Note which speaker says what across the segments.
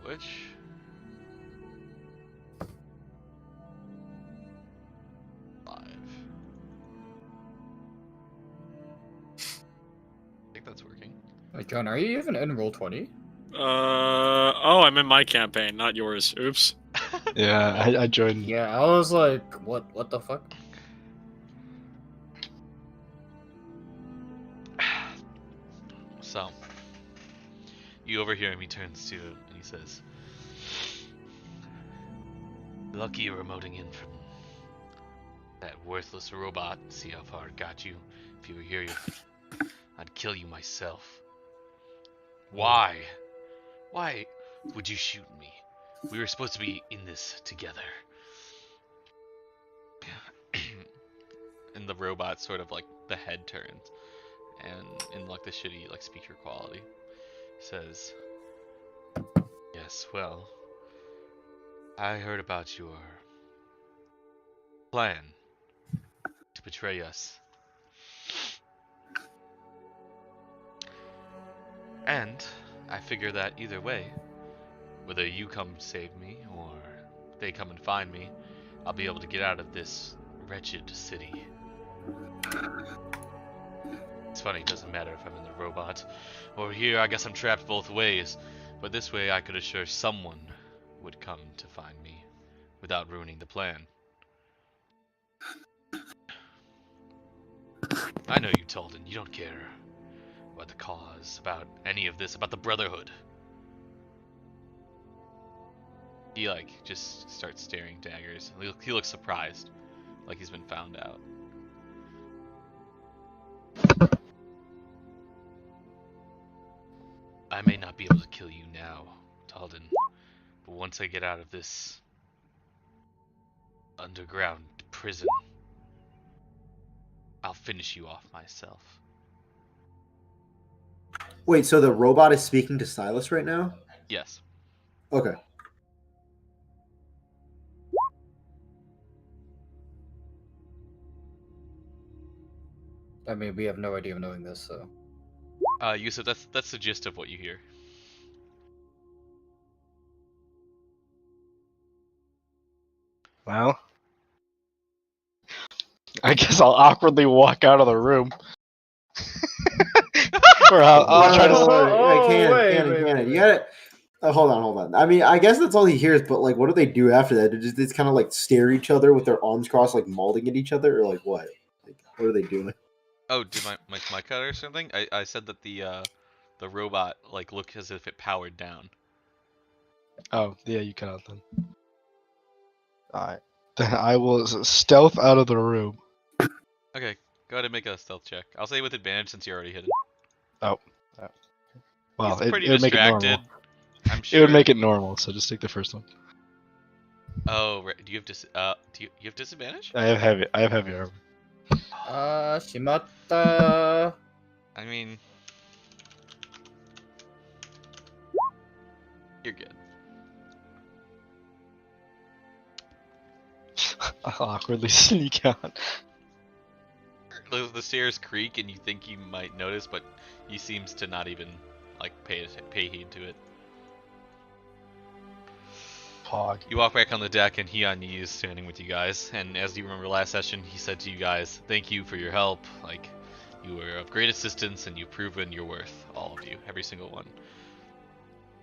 Speaker 1: which... I think that's working.
Speaker 2: Wait, John, are you even in Roll20?
Speaker 3: Oh, I'm in my campaign, not yours. Oops.
Speaker 4: Yeah, I joined.
Speaker 2: Yeah, I was like, what the fuck?
Speaker 1: So, you overhear him, he turns to you and he says, lucky you're remoting in from that worthless robot. See how far it got you. If you were here, I'd kill you myself. Why? Why would you shoot me? We were supposed to be in this together. And the robot sort of like the head turns, and in like the shitty like speaker quality says, yes, well, I heard about your plan to betray us. And I figure that either way, whether you come save me or they come and find me, I'll be able to get out of this wretched city. It's funny, it doesn't matter if I'm in the robot or here. I guess I'm trapped both ways, but this way I could assure someone would come to find me without ruining the plan. I know you, Talden, you don't care about the cause, about any of this, about the Brotherhood. He like just starts staring daggers. He looks surprised, like he's been found out. I may not be able to kill you now, Talden, but once I get out of this underground prison, I'll finish you off myself.
Speaker 5: Wait, so the robot is speaking to Silas right now?
Speaker 1: Yes.
Speaker 5: Okay.
Speaker 2: I mean, we have no idea of knowing this, so...
Speaker 1: Yusuf, that's the gist of what you hear.
Speaker 4: Well, I guess I'll awkwardly walk out of the room. Or I'll try to.
Speaker 5: Cannon. You gotta. Hold on. I mean, I guess that's all he hears, but like, what do they do after that? They just kind of like stare at each other with their arms crossed, like mauling at each other, or like what? Like, what are they doing?
Speaker 1: Oh, did my cut or something? I said that the robot like looked as if it powered down.
Speaker 4: Oh, yeah, you cut out then. Alright. Then I will stealth out of the room.
Speaker 1: Okay, go ahead and make a stealth check. I'll say with advantage since you're already hidden.
Speaker 4: Oh. Well,
Speaker 1: He's pretty
Speaker 4: it would make it
Speaker 1: distracted.
Speaker 4: normal.
Speaker 1: I'm sure.
Speaker 4: It would make it normal, so just take the first one.
Speaker 1: Oh, right. Do you have disadvantage?
Speaker 4: I have heavy armor.
Speaker 2: Shimata...
Speaker 1: I mean, you're good.
Speaker 4: I'll awkwardly sneak out.
Speaker 1: The stairs creak, and you think you might notice, but he seems to not even like pay heed to it.
Speaker 4: Pog.
Speaker 1: You walk back on the deck, and Hyun-Yi is standing with you guys. And as you remember last session, he said to you guys, "Thank you for your help. Like, you were of great assistance, and you've proven your worth. All of you, every single one."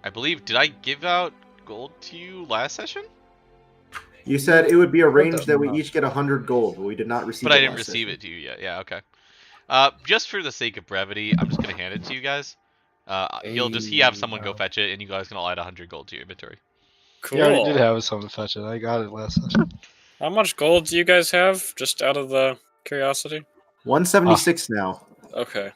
Speaker 1: I believe, did I give out gold to you last session?
Speaker 5: You said it would be arranged that we each get 100 gold, but we did not receive.
Speaker 1: But I didn't receive it to you yet. Yeah, okay. Just for the sake of brevity, I'm just gonna hand it to you guys. He have someone go fetch it, and you guys can all add 100 gold to your inventory.
Speaker 3: Cool.
Speaker 4: Yeah, I already did have someone fetch it. I got it last session.
Speaker 3: How much gold do you guys have, just out of the curiosity?
Speaker 5: 176 now.
Speaker 3: Okay.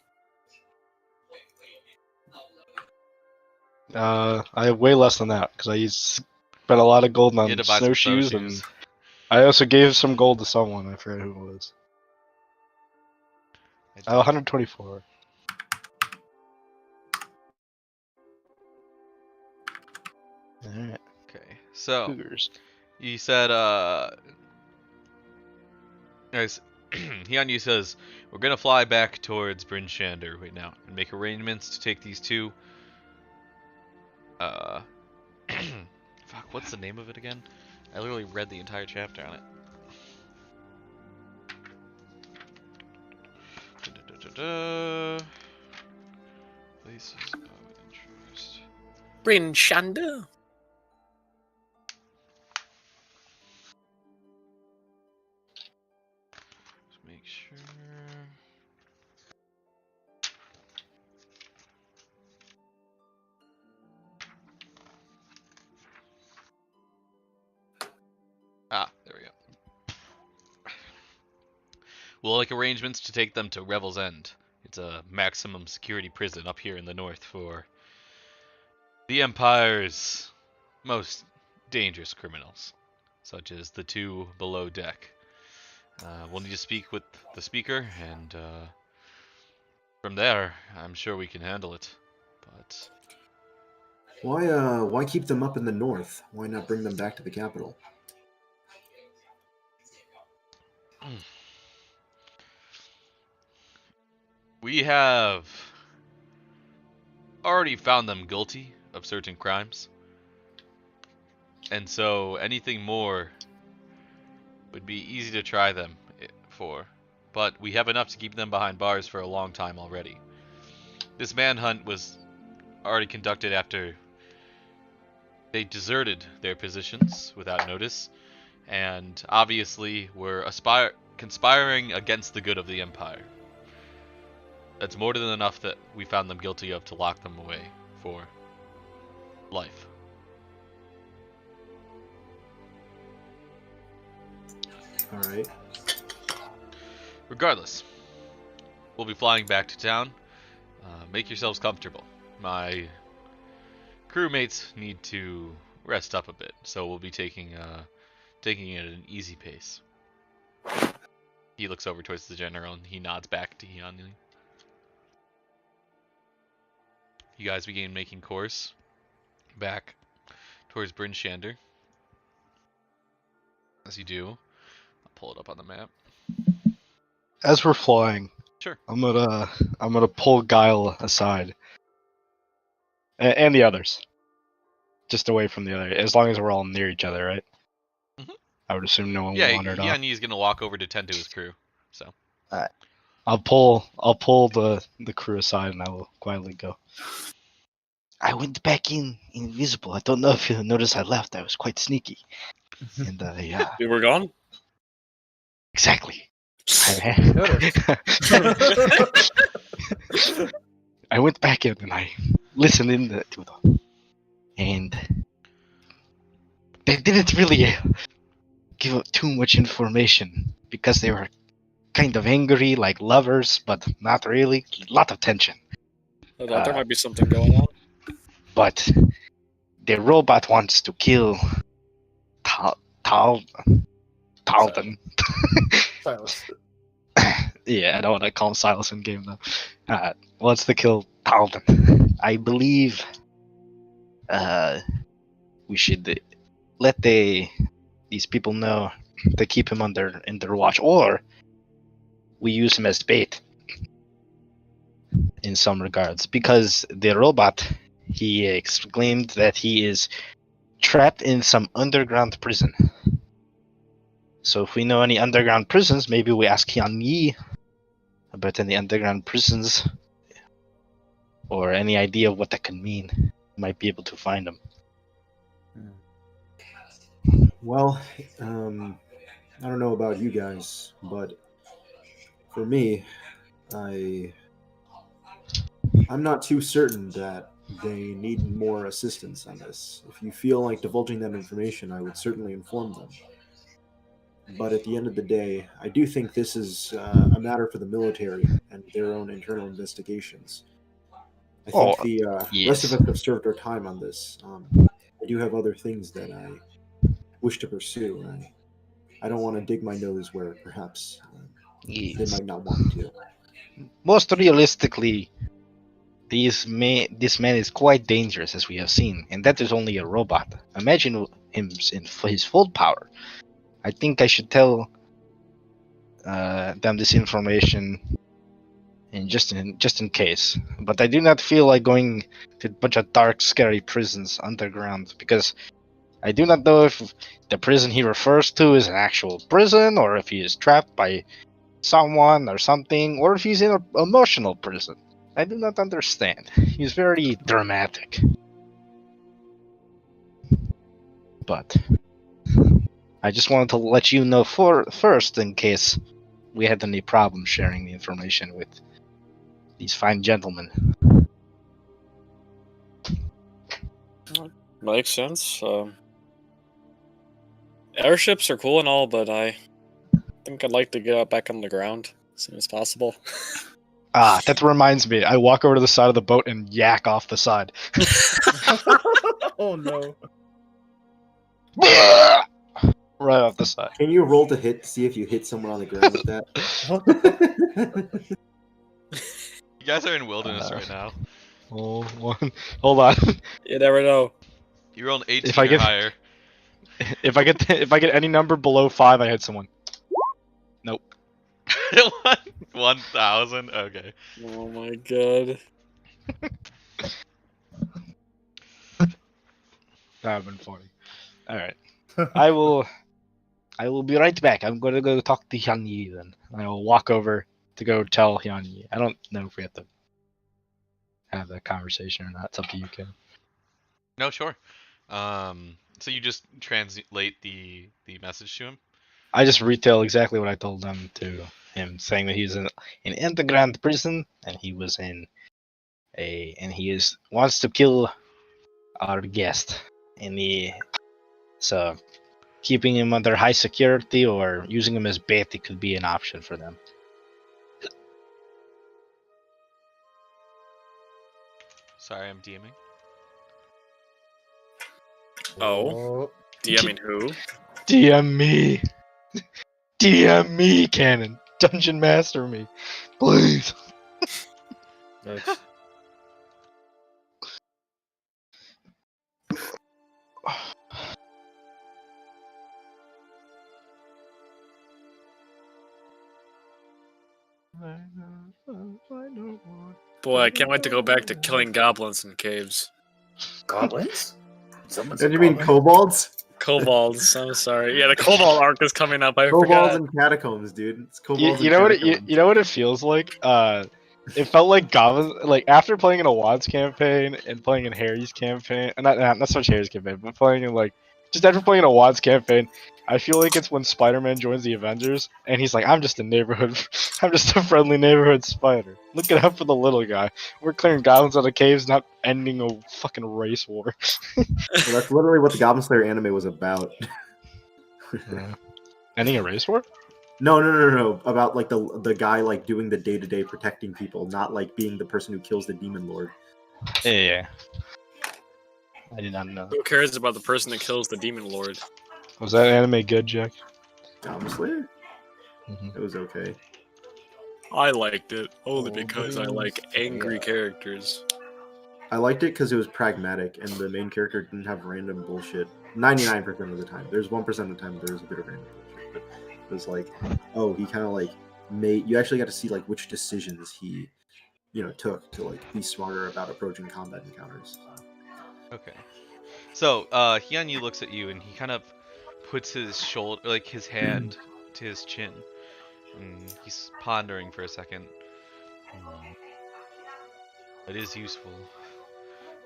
Speaker 4: I have way less than that, because I spent a lot of gold
Speaker 1: You
Speaker 4: on
Speaker 1: had to buy some
Speaker 4: snowshoes, and
Speaker 1: snowshoes.
Speaker 4: I also gave some gold to someone. I forget who it was. I have 124. Alright.
Speaker 1: Okay, so
Speaker 4: Cougars.
Speaker 1: you said, guys, Hyun-Yu says, we're gonna fly back towards Bryn Shander right now and make arrangements to take these two What's the name of it again? I literally read the entire chapter on it. Places of interest.
Speaker 3: Bryn Shanda.
Speaker 1: Just make sure. Ah, there we go. We'll make arrangements to take them to Revel's End. It's a maximum security prison up here in the north for the Empire's most dangerous criminals, such as the two below deck. We'll need to speak with the speaker, and from there, I'm sure we can handle it. But
Speaker 5: Why keep them up in the north? Why not bring them back to the capital?
Speaker 1: we have already found them guilty of certain crimes, and so anything more would be easy to try them for. But we have enough to keep them behind bars for a long time already. This manhunt was already conducted after they deserted their positions without notice, and obviously were conspiring against the good of the Empire. That's more than enough that we found them guilty of to lock them away for life.
Speaker 5: All right.
Speaker 1: Regardless, we'll be flying back to town. Make yourselves comfortable. My crewmates need to rest up a bit, so we'll be taking it at an easy pace. He looks over towards the general and he nods back to Hyunli. You guys begin making course back towards Bryn Shander. As you do, I'll pull it up on the map.
Speaker 4: As we're flying,
Speaker 1: Sure.
Speaker 4: I'm gonna pull Guile aside, and the others, just away from the other. As long as we're all near each other, right?
Speaker 1: Mhm.
Speaker 4: I would assume no one
Speaker 1: Yeah,
Speaker 4: wandered off.
Speaker 1: Hyunli is gonna walk over to tend to his crew. So.
Speaker 4: I'll pull the crew aside, and I will quietly go. I went back in invisible. I don't know if you noticed I left. I was quite sneaky. And yeah,
Speaker 3: We were gone.
Speaker 4: exactly.
Speaker 2: Noticed.
Speaker 4: I went back in and I listened to them, and they didn't really give up too much information because they were kind of angry, like lovers, but not really. A lot of tension.
Speaker 3: I thought there might be something going on.
Speaker 4: But the robot wants to kill Talden.
Speaker 2: Silence.
Speaker 4: Yeah, I don't want to call him Silas in game though. Wants to kill Talden. I believe we should let these people know to keep him in their watch, or we use him as bait in some regards, because the robot, he exclaimed that he is trapped in some underground prison. So if we know any underground prisons, maybe we ask Hyun Yi about any underground prisons, or any idea of what that could mean. Might be able to find them.
Speaker 5: Well, I don't know about you guys, but for me, I'm not too certain that they need more assistance on this. If you feel like divulging that information, I would certainly inform them. But at the end of the day, I do think this is a matter for the military and their own internal investigations. I think the rest of
Speaker 4: yes.
Speaker 5: us have served our time on this. I do have other things that I wish to pursue. I don't want to dig my nose where perhaps they
Speaker 4: Yes.
Speaker 5: might not want me to.
Speaker 4: Most realistically, this man is quite dangerous, as we have seen, and that is only a robot. Imagine him in his full power. I think I should tell them this information, and just in case. But I do not feel like going to a bunch of dark, scary prisons underground, because I do not know if the prison he refers to is an actual prison, or if he is trapped by someone or something, or if he's in an emotional prison. I do not understand. He's very dramatic. But I just wanted to let you know first in case we had any problems sharing the information with these fine gentlemen.
Speaker 3: Makes sense. Airships are cool and all, but I think I'd like to get out back on the ground as soon as possible.
Speaker 4: Ah, that reminds me. I walk over to the side of the boat and yak off the side.
Speaker 2: Oh no.
Speaker 4: Right off the side.
Speaker 5: Can you roll to hit to see if you hit someone on the ground with that?
Speaker 1: You guys are in wilderness right now.
Speaker 4: Oh, one. Hold on.
Speaker 3: You never know.
Speaker 1: You rolled 18
Speaker 4: If I
Speaker 1: or
Speaker 4: get-
Speaker 1: higher.
Speaker 4: If I get any number below 5, I hit someone. Nope.
Speaker 1: 1,000? Okay.
Speaker 3: Oh my god.
Speaker 4: That would have been funny. Alright. I will be right back. I'm gonna go talk to Hyunyi then. I will walk over to go tell Hyunyi. I don't know if we have to have that conversation or not. It's up to you, Ken.
Speaker 1: No, sure. So you just translate the message to him?
Speaker 4: I just retell exactly what I told them to him, saying that he's in an underground prison and he was in wants to kill our guest. So keeping him under high security or using him as bait could be an option for them.
Speaker 1: Sorry, I'm DMing.
Speaker 3: Oh. DMing who?
Speaker 4: DM me. DM me, Cannon. Dungeon Master me. Please.
Speaker 2: Yikes.
Speaker 3: Boy, I can't wait to go back to killing goblins in caves.
Speaker 2: Goblins? Someone
Speaker 5: And
Speaker 2: said
Speaker 5: you mean
Speaker 2: goblin?
Speaker 5: kobolds?
Speaker 3: Kobolds, I'm sorry. Yeah, the kobold arc is coming up. I
Speaker 5: Kobolds
Speaker 3: forgot.
Speaker 5: and catacombs, dude. It's kobolds
Speaker 4: You
Speaker 5: and
Speaker 4: know what
Speaker 5: catacombs.
Speaker 4: you know what it feels like? It felt like goblins. Like after playing in a Wad's campaign and playing in Harry's campaign, not so much Harry's campaign, but playing in like just after playing in a Wad's campaign, I feel like it's when Spider-Man joins the Avengers and he's like, I'm just a friendly neighborhood spider. Looking out for the little guy. We're clearing goblins out of caves, not ending a fucking race war.
Speaker 5: Well, that's literally what the Goblin Slayer anime was about.
Speaker 4: Ending a race war?
Speaker 5: No. About like the guy like doing the day-to-day protecting people, not like being the person who kills the demon lord.
Speaker 4: Yeah. I did not know.
Speaker 3: Who cares about the person that kills the demon lord?
Speaker 4: Was that anime good, Jack?
Speaker 5: Goblin Slayer?
Speaker 4: Mhm.
Speaker 5: It was okay.
Speaker 3: I liked it only
Speaker 5: Oh,
Speaker 3: because I
Speaker 5: man.
Speaker 3: like angry
Speaker 5: Yeah.
Speaker 3: characters.
Speaker 5: I liked it because it was pragmatic and the main character didn't have random bullshit. 99% of the time. There's 1% of the time there's a bit of random bullshit. But it was like, oh, he kind of like made. You actually got to see like which decisions he, took to like be smarter about approaching combat encounters.
Speaker 1: Okay. So, Hyunyi looks at you and he kind of puts his shoulder, like his hand to his chin. And he's pondering for a second. It is useful.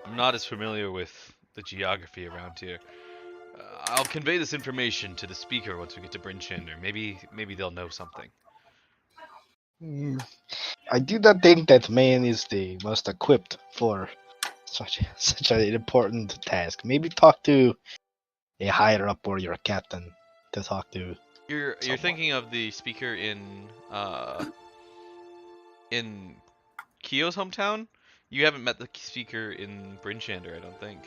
Speaker 1: I'm not as familiar with the geography around here. I'll convey this information to the speaker once we get to Bryn Shander. Maybe they'll know something.
Speaker 4: I do not think that man is the most equipped for such an important task. Maybe talk to a higher up or your captain to talk to.
Speaker 1: You're
Speaker 4: Someone.
Speaker 1: thinking of the speaker in Kyo's hometown? You haven't met the speaker in Bryn Shander, I don't think.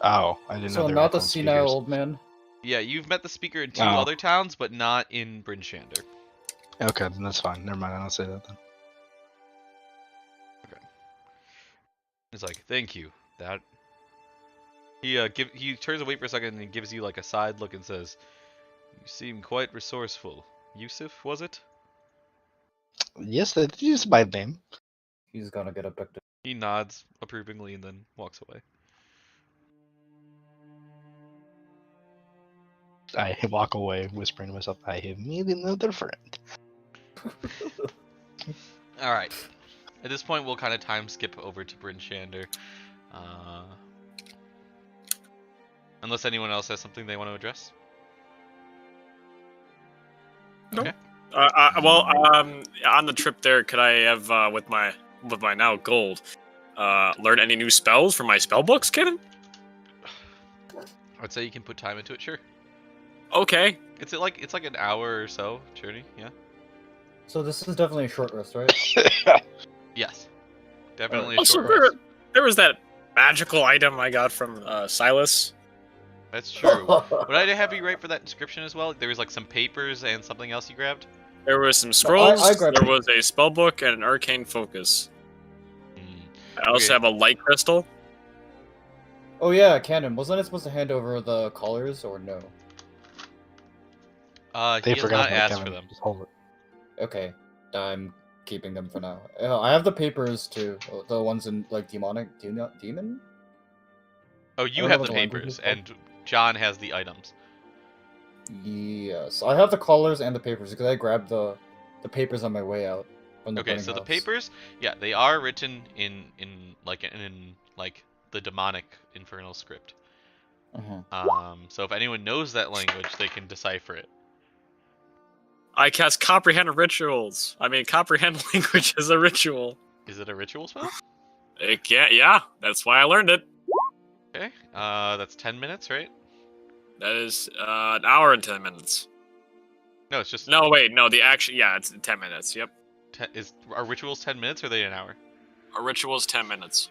Speaker 4: Oh, I didn't know
Speaker 2: So
Speaker 4: there
Speaker 2: not
Speaker 4: were
Speaker 2: the
Speaker 4: phone
Speaker 2: senile
Speaker 4: speakers.
Speaker 2: old man.
Speaker 1: Yeah, you've met the speaker in two
Speaker 4: Oh.
Speaker 1: other towns, but not in Bryn Shander.
Speaker 4: Okay, then that's fine. Never mind. I don't say that then.
Speaker 1: He's like, thank you. That he turns away for a second and he gives you like a side look and says, "You seem quite resourceful. Yusuf, was it?"
Speaker 4: Yes, that is my name.
Speaker 2: He's gonna get abducted.
Speaker 1: He nods approvingly and then walks away.
Speaker 4: I walk away, whispering to myself, I have made another friend.
Speaker 1: All right. At this point, we'll kind of time skip over to Bryn Shander. Unless anyone else has something they want to address.
Speaker 3: Nope.
Speaker 1: Okay.
Speaker 3: On the trip there, could I have with my now gold, learn any new spells from my spell books, Kevin?
Speaker 1: I'd say you can put time into it. Sure.
Speaker 3: Okay.
Speaker 1: It's like an hour or so journey. Yeah.
Speaker 2: So this is definitely a short rest, right?
Speaker 1: Yes. Definitely a
Speaker 3: Also,
Speaker 1: short rest.
Speaker 3: there was that magical item I got from Silas.
Speaker 1: That's true. Would I have you write for that description as well? There was like some papers and something else you grabbed.
Speaker 3: There was some scrolls.
Speaker 2: I grabbed
Speaker 3: there
Speaker 2: it.
Speaker 3: was a spell book and an arcane focus. I also
Speaker 1: Okay.
Speaker 3: have a light crystal.
Speaker 2: Oh yeah, Cannon. Wasn't I supposed to hand over the collars or no?
Speaker 4: They
Speaker 1: He has
Speaker 4: forgot
Speaker 1: not
Speaker 4: about
Speaker 1: asked
Speaker 4: Kevin.
Speaker 1: for them.
Speaker 4: Just hold it.
Speaker 2: Okay, I'm keeping them for now. I have the papers too. The ones in like demon.
Speaker 1: Oh,
Speaker 2: I
Speaker 1: you
Speaker 2: don't
Speaker 1: have
Speaker 2: know
Speaker 1: the
Speaker 2: what the language
Speaker 1: papers,
Speaker 2: is called.
Speaker 1: and John has the items.
Speaker 2: Yes, I have the collars and the papers because I grabbed the papers on my way out from the
Speaker 1: Okay,
Speaker 2: burning
Speaker 1: so the
Speaker 2: house.
Speaker 1: papers, yeah, they are written in the demonic infernal script.
Speaker 2: Uh-huh.
Speaker 1: So if anyone knows that language, they can decipher it.
Speaker 3: I cast comprehend rituals. I mean, comprehend language is a ritual.
Speaker 1: Is it a ritual spell?
Speaker 3: It can't. Yeah, that's why I learned it.
Speaker 1: Okay, that's 10 minutes, right?
Speaker 3: That is an hour and 10 minutes.
Speaker 1: No, it's just
Speaker 3: No, wait, no. The action. Yeah, it's 10 minutes. Yep.
Speaker 1: Are rituals 10 minutes or are they an hour?
Speaker 3: A ritual is 10 minutes.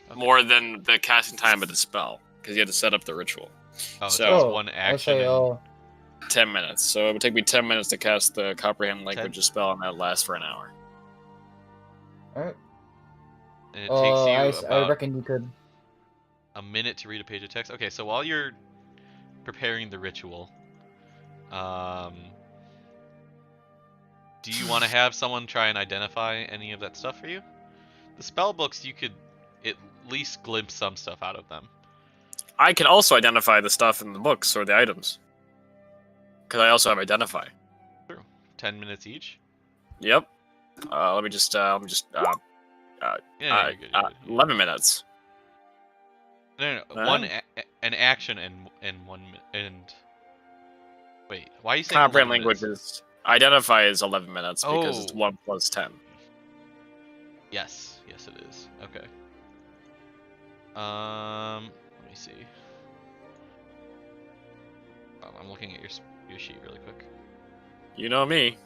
Speaker 1: Okay.
Speaker 3: More than the casting time of the spell, because you have to set up the ritual.
Speaker 1: Oh,
Speaker 3: So-
Speaker 1: so it's one
Speaker 2: I
Speaker 1: action.
Speaker 2: say,
Speaker 1: and-
Speaker 3: 10 minutes. So it would take me 10 minutes to cast the comprehend language spell, and that lasts for an hour.
Speaker 2: alright.
Speaker 1: and it takes you
Speaker 2: I
Speaker 1: about
Speaker 2: reckon you could.
Speaker 1: a minute to read a page of text. Okay, so while you're preparing the ritual, do you want to have someone try and identify any of that stuff for you? The spell books, you could at least glimpse some stuff out of them.
Speaker 3: I can also identify the stuff in the books or the items, because I also have identify.
Speaker 1: 10 minutes each.
Speaker 3: Yep. Let me just.
Speaker 1: Yeah, you're good, you're good.
Speaker 3: 11 minutes.
Speaker 1: No.
Speaker 3: Huh?
Speaker 1: An action and 1 minute. And wait, why are you saying
Speaker 3: Comprehend
Speaker 1: 11 minutes?
Speaker 3: languages. Identify is 11 minutes because it's
Speaker 1: Oh.
Speaker 3: 1 plus 10.
Speaker 1: Yes, it is. Okay. Let me see. I'm looking at your sheet really quick.
Speaker 3: You know me.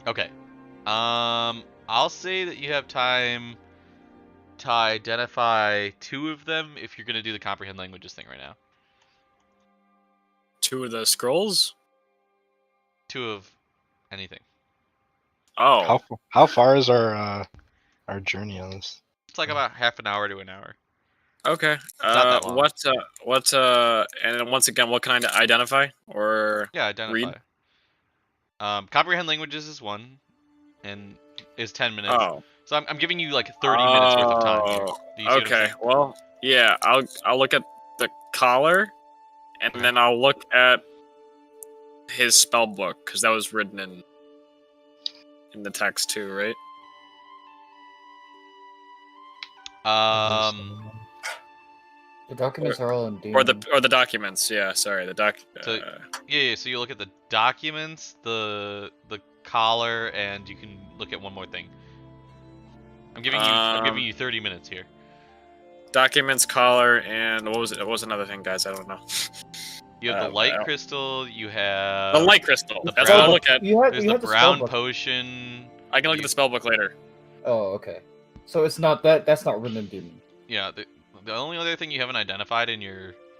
Speaker 1: Okay. I'll say that you have time to identify 2 of them if you're gonna do the comprehend languages thing right now.
Speaker 3: 2 of the scrolls?
Speaker 1: 2 of anything.
Speaker 3: Oh.
Speaker 4: How far is our journey on this?
Speaker 1: It's like about half an hour to an hour.
Speaker 3: Okay.
Speaker 1: not that long.
Speaker 3: And then once again, what can I identify? Or.
Speaker 1: Yeah, identify. Comprehend languages is 1, and is 10 minutes.
Speaker 3: Oh.
Speaker 1: So I'm giving you like 30 minutes worth of time here. Do you see what I'm
Speaker 3: Okay,
Speaker 1: saying?
Speaker 3: well, yeah, I'll look at the collar, and then I'll look at his spell book, because that was written in the text too, right?
Speaker 2: The documents are all in demon.
Speaker 3: Or the documents, yeah, sorry, the doc.
Speaker 1: So- Yeah, so you look at the documents, the collar, and you can look at one more thing. I'm giving you 30 minutes here.
Speaker 3: Documents, collar, and what was another thing, guys? I don't know.
Speaker 1: You have the light crystal, you have
Speaker 3: The light crystal.
Speaker 1: the
Speaker 3: That's what I'll
Speaker 1: brown-
Speaker 3: look at.
Speaker 1: there's
Speaker 2: You
Speaker 1: the
Speaker 2: have the
Speaker 1: brown
Speaker 2: spell book.
Speaker 1: potion.
Speaker 3: I can look at the spell book later.
Speaker 2: Oh, okay. So it's not that. That's not written in demon.
Speaker 1: Yeah, the only other thing you haven't identified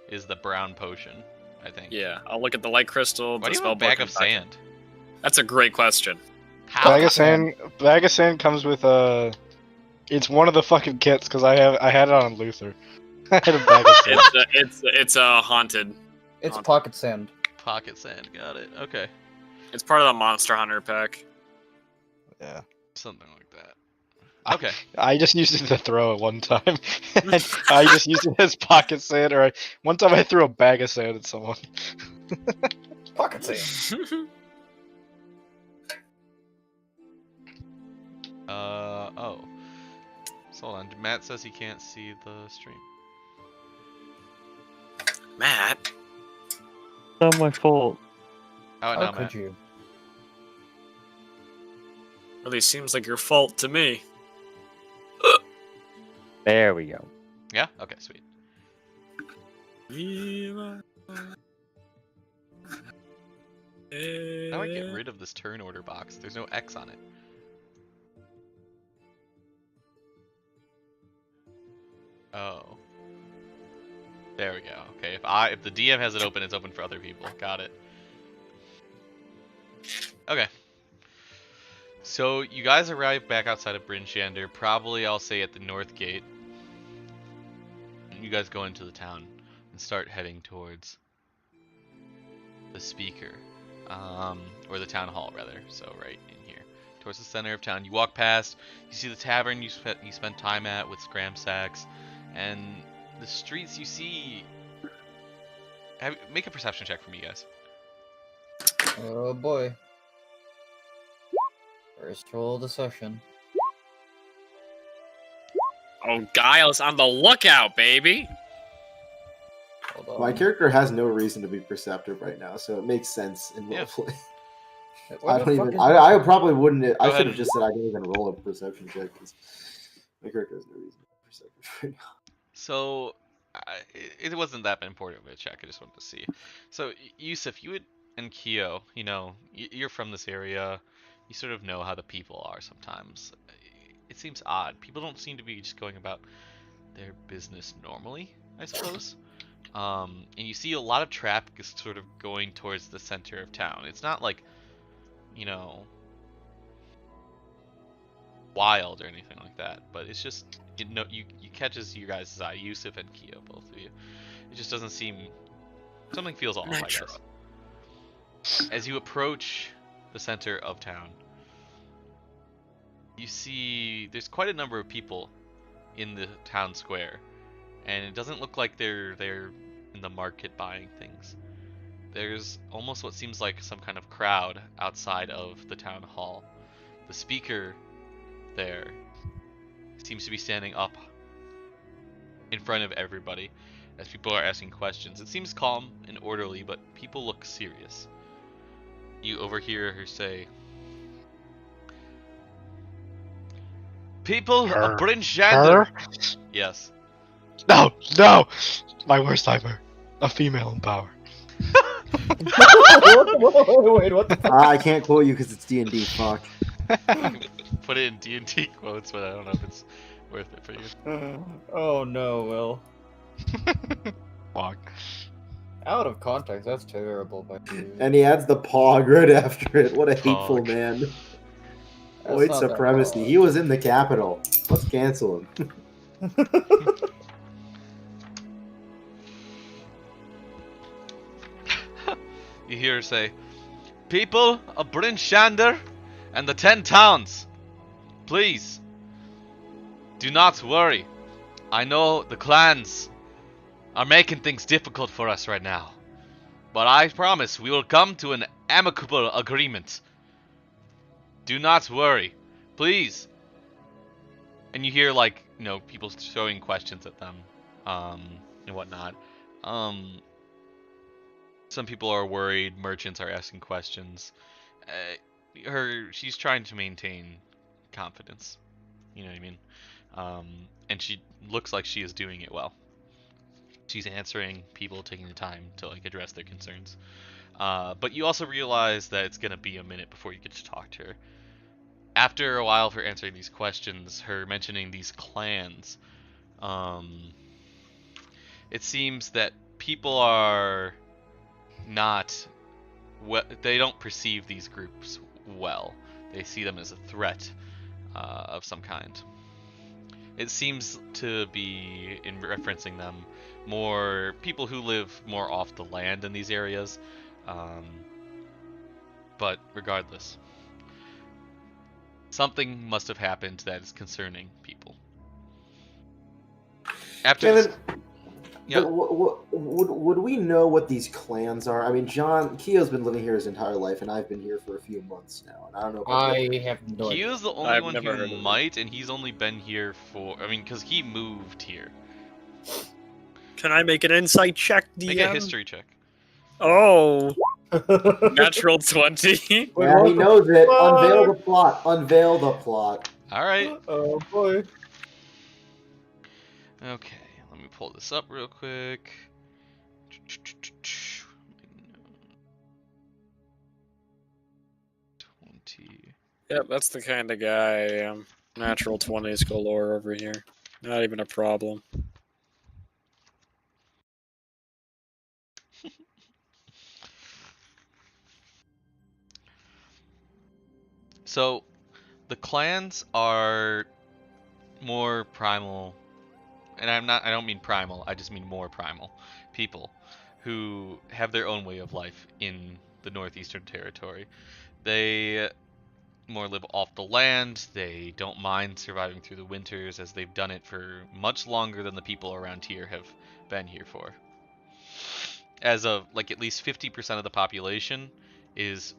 Speaker 1: is the brown potion, I think.
Speaker 3: Yeah, I'll look at the light crystal.
Speaker 1: Why
Speaker 3: the
Speaker 1: do you
Speaker 3: spell
Speaker 1: have a bag
Speaker 3: book,
Speaker 1: of
Speaker 3: and
Speaker 1: sand?
Speaker 3: That's a great question.
Speaker 1: How?
Speaker 4: Bag of sand comes with it's one of the fucking kits because I had it on Luther. I had a bag of sand.
Speaker 3: It's haunted.
Speaker 2: It's
Speaker 3: Oh.
Speaker 2: pocket sand.
Speaker 1: Pocket sand, got it. Okay.
Speaker 3: It's part of the Monster Hunter pack.
Speaker 4: Yeah.
Speaker 1: Something like that. Okay.
Speaker 4: I just used it to throw it one time. And I just used it as pocket sand, or one time I threw a bag of sand at someone.
Speaker 2: Pocket sand.
Speaker 1: Oh. So hold on. Matt says he can't see the stream.
Speaker 3: Matt.
Speaker 6: It's not my fault.
Speaker 1: Oh,
Speaker 2: How
Speaker 1: no,
Speaker 2: could
Speaker 1: Matt.
Speaker 2: you?
Speaker 3: Really seems like your fault to me.
Speaker 6: There we go.
Speaker 1: Yeah? Okay, sweet. How do I get rid of this turn order box? There's no X on it. Oh. There we go. Okay, if the DM has it open, it's open for other people. Got it. Okay. So you guys arrive back outside of Bryn Shander, probably I'll say at the north gate. You guys go into the town and start heading towards the speaker. Or the town hall rather, so right in here. Towards the center of town. You walk past, you see the tavern you spent time at with scram sacks, and the streets you see. Make a perception check for me, guys.
Speaker 2: Oh boy. First roll of the session.
Speaker 3: Oh, Giles on the lookout, baby.
Speaker 2: Hold on.
Speaker 5: My character has no reason to be perceptive right now, so it makes sense in
Speaker 1: Yeah.
Speaker 5: roleplay.
Speaker 2: Why
Speaker 5: I
Speaker 2: the
Speaker 5: don't
Speaker 2: fuck
Speaker 5: even.
Speaker 2: is
Speaker 5: I probably wouldn't. I
Speaker 1: ahead
Speaker 5: should have
Speaker 1: and-
Speaker 5: just said I didn't even roll a perception check because my character has no reason to be perceptive right now.
Speaker 1: So, it wasn't that important of a check. I just wanted to see. So, Yusuf, you and Kyo, you know, you're from this area. You sort of know how the people are sometimes. It seems odd. People don't seem to be just going about their business normally, I suppose. And you see a lot of traffic is sort of going towards the center of town. It's not like, you know, wild or anything like that, but it's just you catches you guys' eye, Yusuf and Kyo, both of you. It just doesn't seem, something feels off, I
Speaker 3: Natural.
Speaker 1: guess. As you approach the center of town, you see there's quite a number of people in the town square, and it doesn't look like they're in the market buying things. There's almost what seems like some kind of crowd outside of the town hall. The speaker there seems to be standing up in front of everybody as people are asking questions. It seems calm and orderly, but people look serious. You overhear her say, "People of Bryn Shander."
Speaker 4: Her?
Speaker 1: Yes.
Speaker 4: No, no! My worst nightmare. A female in power.
Speaker 2: Wait, what the fuck?
Speaker 5: I can't quote you because it's D&D. Fuck.
Speaker 1: Put it in D&D quotes, but I don't know if it's worth it for you.
Speaker 2: Oh no, Will.
Speaker 4: Fuck.
Speaker 2: Out of context, that's terrible by you.
Speaker 5: And he adds the pog right after it. What a hateful
Speaker 1: Pog.
Speaker 5: man.
Speaker 2: That's
Speaker 5: White
Speaker 2: not that
Speaker 5: supremacy.
Speaker 2: hard.
Speaker 5: He was in the capital. Let's cancel him.
Speaker 1: You hear her say, "People of Bryn Shander and the 10 towns, please, do not worry. I know the clans are making things difficult for us right now, but I promise we will come to an amicable agreement. Do not worry, please." And you hear, like, you know, people throwing questions at them, and whatnot. Some people are worried. Merchants are asking questions. She's trying to maintain confidence. You know what I mean? And she looks like she is doing it well. She's answering people, taking the time to like address their concerns. But you also realize that it's gonna be a minute before you get to talk to her. After a while of her answering these questions, her mentioning these clans, it seems that people are not they don't perceive these groups well. They see them as a threat of some kind. It seems to be, in referencing them, more people who live more off the land in these areas, But regardless, something must have happened that is concerning people. After this,
Speaker 5: Kevin,
Speaker 1: Yep.
Speaker 5: but would we know what these clans are? I mean, Keo's been living here his entire life, and I've been here for a few months now, and I don't know.
Speaker 2: I have no idea.
Speaker 1: Kyo's the only
Speaker 3: I've
Speaker 1: one
Speaker 3: never heard
Speaker 1: who
Speaker 3: of it.
Speaker 1: might, and he's only been here for. I mean, because he moved here.
Speaker 3: Can I make an insight check, DM?
Speaker 1: Make a history check.
Speaker 3: Oh, natural 20.
Speaker 5: Yeah, he knows it. Unveil the plot. Unveil the plot.
Speaker 1: All right.
Speaker 2: Oh boy.
Speaker 1: Okay, let me pull this up real quick. 20.
Speaker 3: Yep, that's the kind of guy I am. Natural 20s galore over here. Not even a problem.
Speaker 1: So, the clans are more primal, and I don't mean primal, I just mean more primal people who have their own way of life in the Northeastern Territory. They more live off the land, they don't mind surviving through the winters as they've done it for much longer than the people around here have been here for. As of, like, at least 50% of the population is,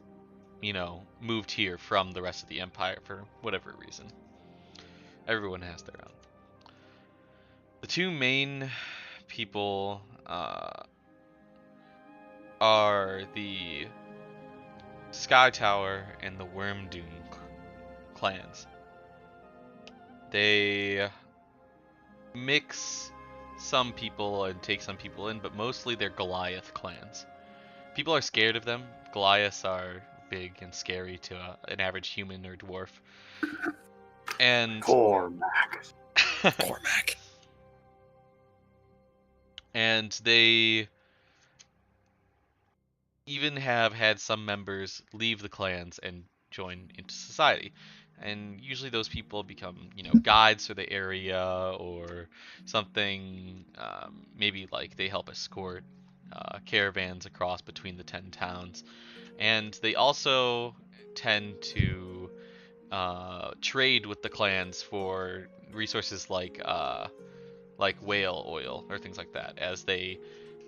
Speaker 1: moved here from the rest of the empire for whatever reason. Everyone has their own. The two main people are the Sky Tower and the Wormdoom clans. They mix some people and take some people in, but mostly they're Goliath clans. People are scared of them. Goliaths are big and scary to an average human or dwarf. And
Speaker 5: Cormac.
Speaker 3: Cormac.
Speaker 1: And they even have had some members leave the clans and join into society. And usually those people become, guides for the area or something. Maybe like they help escort caravans across between the 10 towns. And they also tend to trade with the clans for resources like whale oil or things like that, as they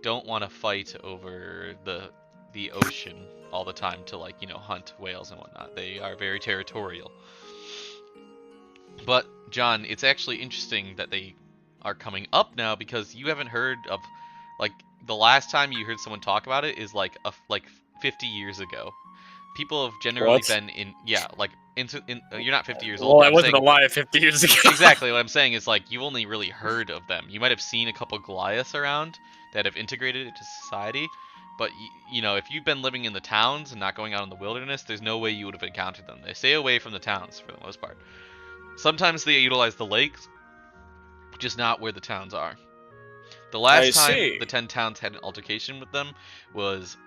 Speaker 1: don't want to fight over the ocean all the time to hunt whales and whatnot. They are very territorial. But John, it's actually interesting that they are coming up now, because you haven't heard of, the last time you heard someone talk about it is like 50 years ago. People have generally
Speaker 3: What?
Speaker 1: been you're not 50 years
Speaker 3: Well,
Speaker 1: old.
Speaker 3: I
Speaker 1: I'm
Speaker 3: wasn't
Speaker 1: saying,
Speaker 3: alive 50 years ago.
Speaker 1: exactly what I'm saying is you've only really heard of them. You might have seen a couple Goliaths around that have integrated into society, but if you've been living in the towns and not going out in the wilderness, there's no way you would have encountered them. They stay away from the towns for the most part. Sometimes they utilize the lakes, just not where the towns are. The last time
Speaker 3: see.
Speaker 1: the 10 towns had an altercation with them was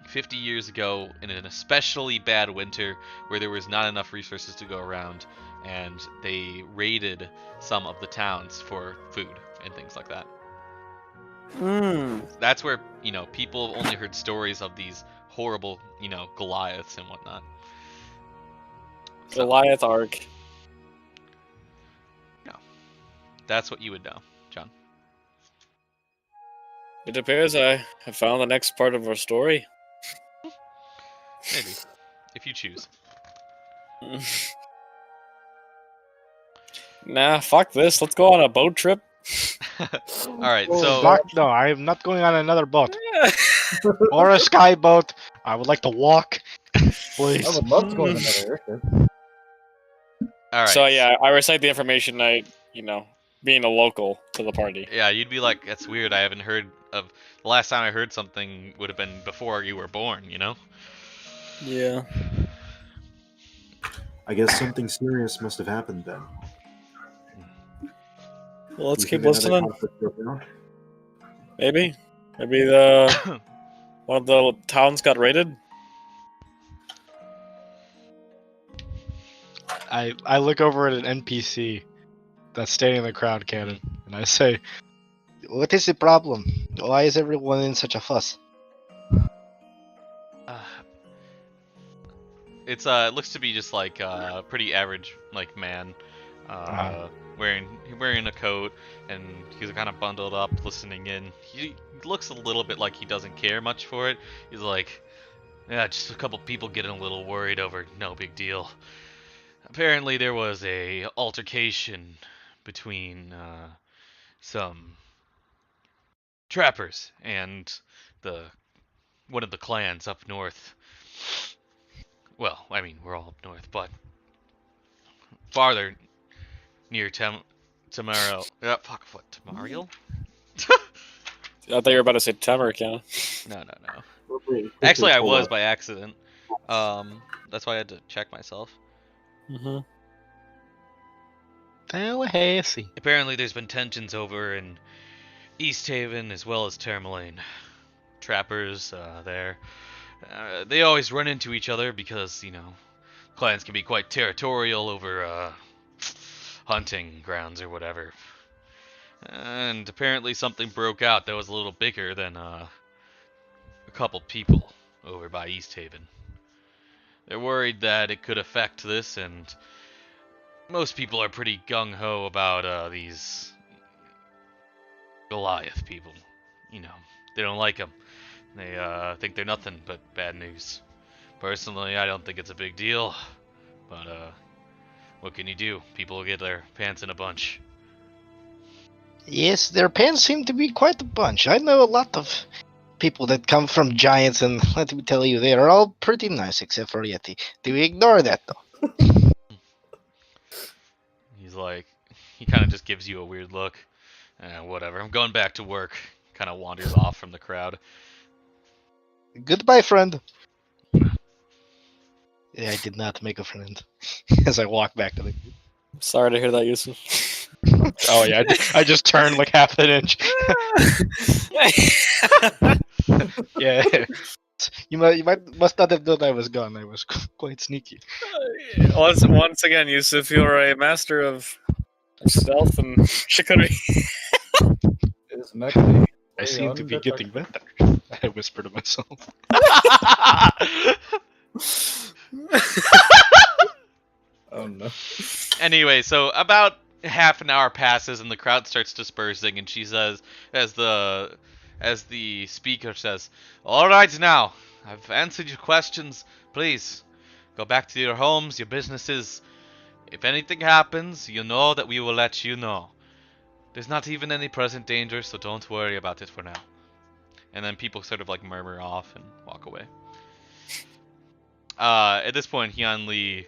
Speaker 1: 50 years ago in an especially bad winter where there was not enough resources to go around, and they raided some of the towns for food and things like that. That's where, people have only heard stories of these horrible, Goliaths and whatnot. So,
Speaker 3: Goliath Arc.
Speaker 1: that's what you would know, John.
Speaker 3: It appears I have found the next part of our story.
Speaker 1: Maybe. If you choose.
Speaker 3: Nah, fuck this. Let's go on a boat trip.
Speaker 1: Alright,
Speaker 2: Oh,
Speaker 1: so...
Speaker 4: Doc, no, I am not going on another boat. Or a sky boat. I would like to walk. Please.
Speaker 2: I would love to go on another airship.
Speaker 1: Alright.
Speaker 3: So yeah, I recite the information being a local to the party.
Speaker 1: Yeah, you'd be like, that's weird, I haven't heard of... The last time I heard something would have been before you were born,
Speaker 3: Yeah.
Speaker 5: I guess something serious must have happened then.
Speaker 3: Well, let's
Speaker 5: You
Speaker 3: keep
Speaker 5: think another
Speaker 3: listening.
Speaker 5: conflict broke out?
Speaker 3: Maybe the one of the towns got raided.
Speaker 4: I look over at an NPC that's standing in the crowd cannon, and I say, "What is the problem? Why is everyone in such a fuss?"
Speaker 1: It's it looks to be just like pretty average like man, wearing a coat, and he's kind of bundled up, listening in. He looks a little bit like he doesn't care much for it. He's like, yeah, just a couple people getting a little worried over no big deal. Apparently there was a altercation between some trappers and the one of the clans up north. Well, I mean, we're all up north, but farther near Tamaro. Fuck, what, Tamariel?
Speaker 3: I thought you were about to say Tamarkan.
Speaker 1: No. Actually, I was by accident. That's why I had to check myself.
Speaker 3: Mm-hmm.
Speaker 4: Tallahassee.
Speaker 1: Apparently, there's been tensions over in East Haven as well as Tourmaline. Trappers there. They always run into each other because, clans can be quite territorial over hunting grounds or whatever. And apparently something broke out that was a little bigger than a couple people over by East Haven. They're worried that it could affect this, and most people are pretty gung-ho about these Goliath people. They don't like them. They think they're nothing but bad news. Personally, I don't think it's a big deal, but what can you do? People get their pants in a bunch.
Speaker 4: Yes, their pants seem to be quite a bunch. I know a lot of people that come from giants, and let me tell you, they are all pretty nice except for Yeti. Do we ignore that, though?
Speaker 1: He's like, he kind of just gives you a weird look. Whatever, I'm going back to work. Kind of wanders off from the crowd.
Speaker 4: Goodbye, friend. Yeah, I did not make a friend. As I walk back to the...
Speaker 3: Sorry to hear that, Yusuf.
Speaker 4: Oh yeah, I just turned like half an inch. Yeah, must not have known I was gone. I was quite sneaky.
Speaker 3: Once again, Yusuf, you're a master of stealth and chicory.
Speaker 2: Is Mechany
Speaker 4: I seem to be getting
Speaker 2: undetected?
Speaker 4: better. I whisper to myself.
Speaker 2: Oh no.
Speaker 1: Anyway, so about half an hour passes and the crowd starts dispersing, and she says, as the speaker says, "All right, now I've answered your questions. Please go back to your homes, your businesses. If anything happens, you know that we will let you know. There's not even any present danger, so don't worry about it for now." And then people sort of like murmur off and walk away. At this point, Hyun Lee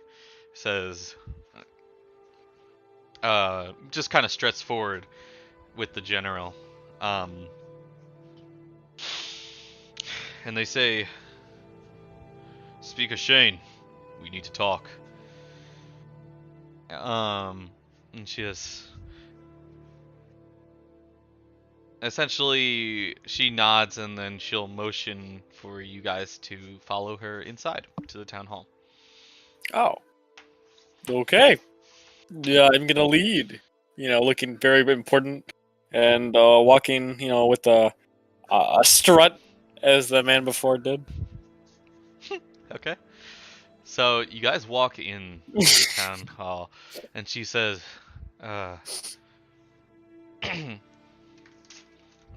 Speaker 1: says, just kind of struts forward with the general. And they say, "Speaker Shane, we need to talk." And she is... Essentially, she nods and then she'll motion for you guys to follow her inside to the town hall.
Speaker 3: Oh. Okay. Yeah, I'm gonna lead. Looking very important and walking, with a strut as the man before did.
Speaker 1: Okay. So you guys walk in to the town hall, and she says, let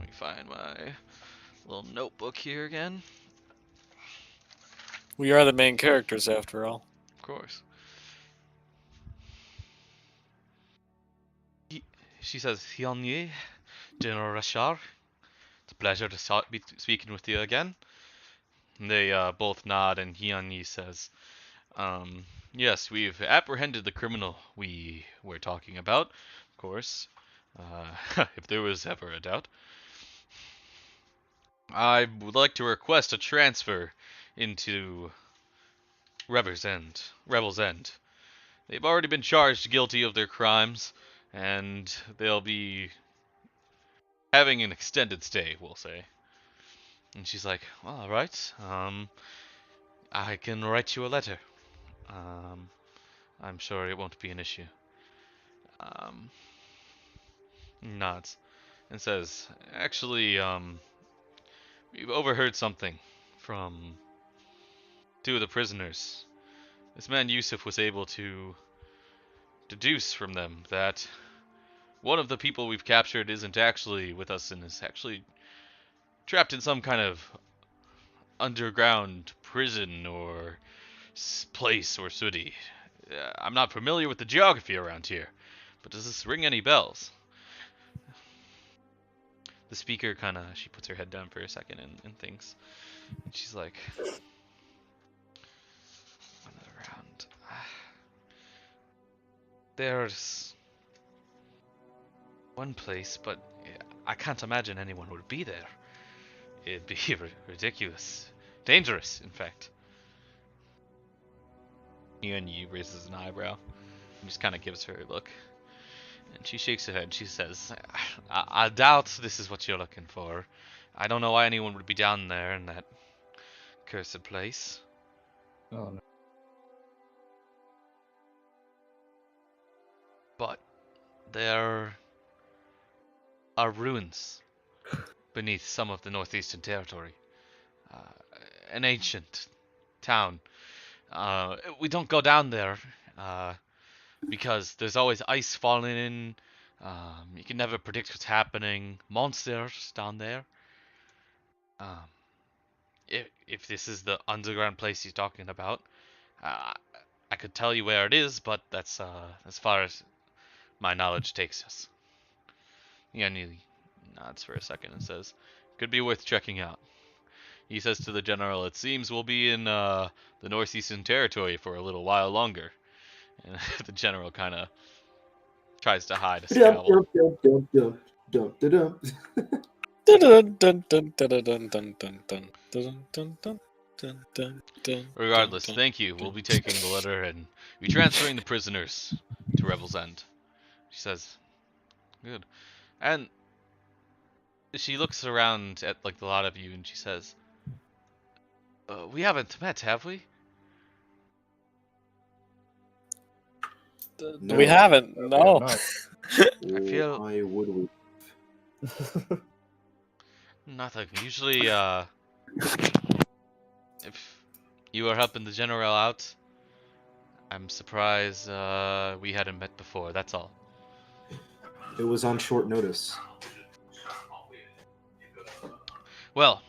Speaker 1: me find my little notebook here again.
Speaker 3: We are the main characters, after all.
Speaker 1: Of course. She says, "Hyun-Yi, General Rashar, it's a pleasure to be speaking with you again." And they both nod, and Hyun-Yi says, "Yes, we've apprehended the criminal we were talking about, of course, if there was ever a doubt. I would like to request a transfer into Rebel's End. They've already been charged guilty of their crimes, and they'll be having an extended stay, we'll say." And she's like, "Well, all right. I can write you a letter. I'm sure it won't be an issue." Nods and says, "Actually, we've overheard something from two of the prisoners. this man Yusuf was able to deduce from them that one of the people we've captured isn't actually with us and is actually trapped in some kind of underground prison or place or city. I'm not familiar with the geography around here, but does this ring any bells? The speaker she puts her head down for a second and thinks. And she's like, around. There's one place, but I can't imagine anyone would be there. It'd be ridiculous. Dangerous, in fact. Yi raises an eyebrow and just kind of gives her a look. And she shakes her head. She says, I doubt this is what you're looking for. I don't know why anyone would be down there in that cursed place.
Speaker 2: Oh no.
Speaker 1: But there are ruins beneath some of the northeastern territory. An ancient town. We don't go down there because there's always ice falling in. You can never predict what's happening. Monsters down there. If this is the underground place he's talking about, I could tell you where it is, but that's as far as my knowledge takes us. Yanni nods for a second and says, could be worth checking out. He says to the general, it seems we'll be in the northeastern territory for a little while longer. And the general kind of tries to hide a scowl. Regardless, thank you. We'll be taking the letter and be transferring the prisoners to Revel's End. She says, good. And she looks around at like the lot of you and she says, we haven't met, have we?
Speaker 5: No.
Speaker 3: We haven't. No.
Speaker 1: I feel-
Speaker 5: Why would we?
Speaker 1: Nothing. Usually, if you were helping the general out, I'm surprised we hadn't met before. That's all.
Speaker 5: It was on short notice.
Speaker 1: Well,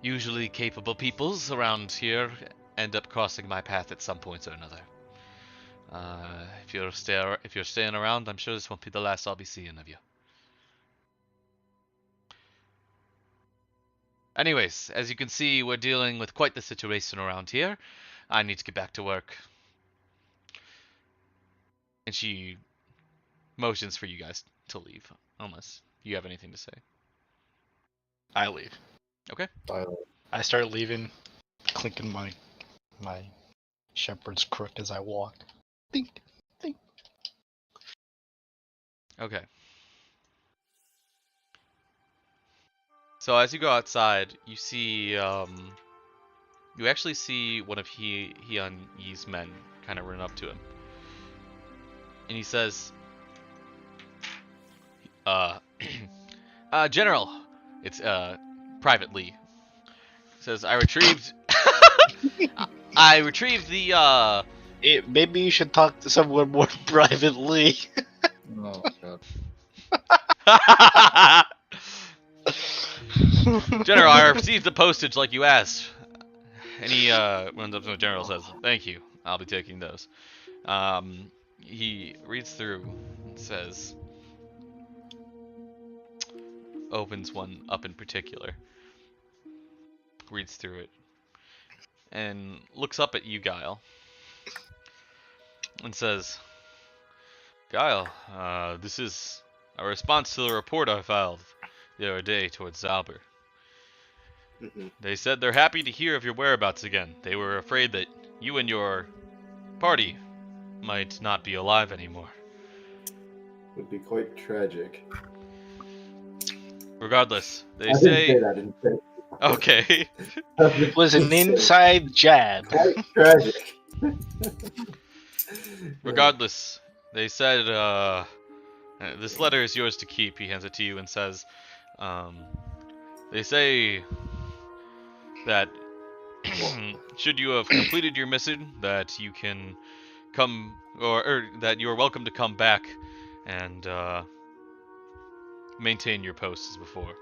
Speaker 1: usually capable peoples around here end up crossing my path at some point or another. If you're staying around, I'm sure this won't be the last I'll be seeing of you. Anyways, as you can see, we're dealing with quite the situation around here. I need to get back to work. And she motions for you guys to leave, unless you have anything to say.
Speaker 4: I leave.
Speaker 1: Okay.
Speaker 4: I start leaving, clinking my shepherd's crook as I walk. Think, think.
Speaker 1: Okay. So as you go outside, you see, you actually see one of Hyun-Yi's men kind of run up to him. And he says, General, it's, Private Lee. He says, I retrieved the,
Speaker 4: Maybe you should talk to someone more privately.
Speaker 2: Oh god.
Speaker 1: General, I received the postage like you asked. And he runs up to the general and says, thank you. I'll be taking those. He reads through and says, opens one up in particular, reads through it, and looks up at you, Guile, and says, Guile, this is a response to the report I filed the other day towards Zalber. They said they're happy to hear of your whereabouts again. They were afraid that you and your party might not be alive anymore.
Speaker 5: Would be quite tragic.
Speaker 1: Regardless, they
Speaker 5: I didn't
Speaker 1: say...
Speaker 5: say that. I didn't say
Speaker 1: Okay.
Speaker 4: It was an inside jab.
Speaker 5: Quite tragic.
Speaker 1: Regardless, they said, this letter is yours to keep. He hands it to you and says, they say that should you have completed your mission, that you can come, or that you are welcome to come back and maintain your post as before.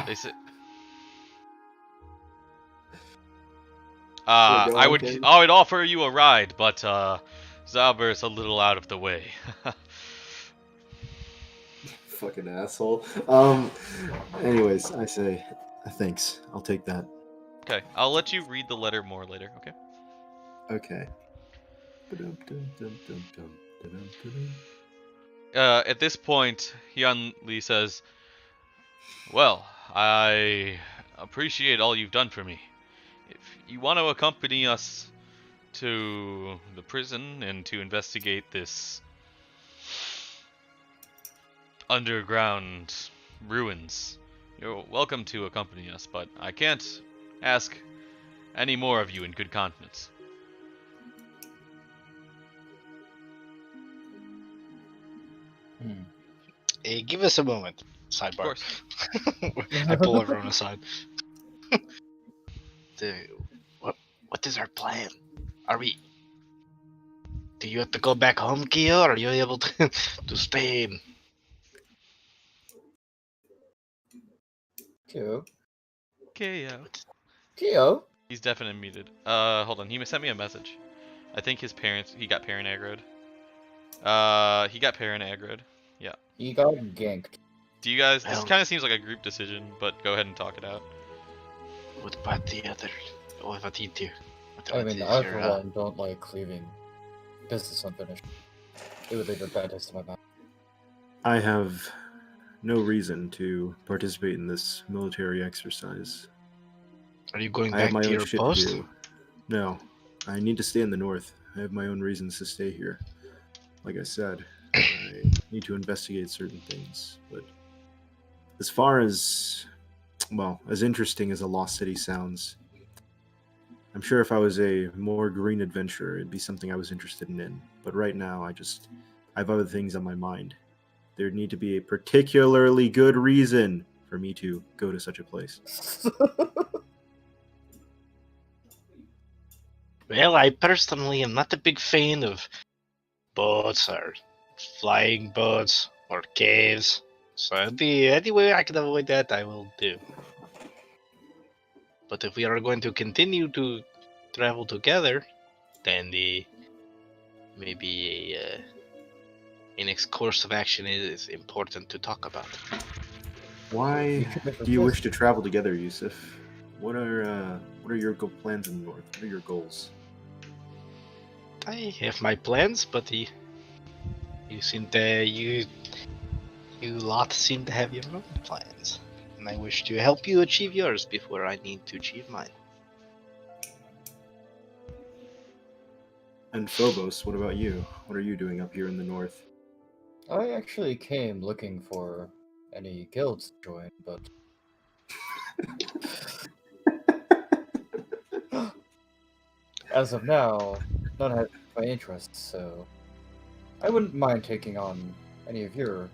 Speaker 1: They say.
Speaker 5: Go
Speaker 1: I
Speaker 5: on,
Speaker 1: would
Speaker 5: Ken.
Speaker 1: I would offer you a ride, but Zalber's a little out of the way.
Speaker 5: Fucking asshole. Anyways, I say thanks. I'll take that.
Speaker 1: Okay, I'll let you read the letter more later. Okay.
Speaker 5: Okay.
Speaker 1: At this point, Hyun Lee says, "Well, I appreciate all you've done for me. If you want to accompany us to the prison and to investigate this underground ruins, you're welcome to accompany us, but I can't ask any more of you in good conscience."
Speaker 4: Hey, give us a moment.
Speaker 1: Of
Speaker 4: Sidebar.
Speaker 1: course.
Speaker 4: I pull everyone aside. What is our plan? Are we? Do you have to go back home, Kyo? Or are you able to to stay?
Speaker 2: Kyo.
Speaker 1: KO.
Speaker 2: Kyo.
Speaker 1: He's definitely muted. Hold on. He sent me a message. I think he got parent aggroed. He got parent aggroed. Yeah.
Speaker 2: He got ganked.
Speaker 1: Do you guys? This
Speaker 4: Well-
Speaker 1: kind of seems like a group decision, but go ahead and talk it out.
Speaker 4: What about the other? What about you two? What
Speaker 2: I
Speaker 4: about
Speaker 2: mean, I
Speaker 4: your,
Speaker 2: for one don't like leaving business unfinished. It would leave a bad taste in my mouth.
Speaker 5: I have no reason to participate in this military exercise.
Speaker 4: Are you going
Speaker 5: I have
Speaker 4: back
Speaker 5: my
Speaker 4: to
Speaker 5: own
Speaker 4: your
Speaker 5: shit
Speaker 4: post?
Speaker 5: to do. No, I need to stay in the north. I have my own reasons to stay here. Like I said, I need to investigate certain things. But as far as, well, as interesting as a lost city sounds, I'm sure if I was a more green adventurer, it'd be something I was interested in. But right now, I have other things on my mind. There'd need to be a particularly good reason for me to go to such a place.
Speaker 4: Well, I personally am not a big fan of boats or flying boats or caves. So any way I can avoid that, I will do. But if we are going to continue to travel together, then maybe a next course of action is important to talk about.
Speaker 5: Why do you wish to travel together, Yusuf? What are your plans in the north? What are your goals?
Speaker 4: I have my plans, but you seem to you lot seem to have your own plans, and I wish to help you achieve yours before I need to achieve mine.
Speaker 5: And Phobos, what about you? What are you doing up here in the north?
Speaker 2: I actually came looking for any guilds to join, but as of now, none have my interest, so I wouldn't mind taking on any of your,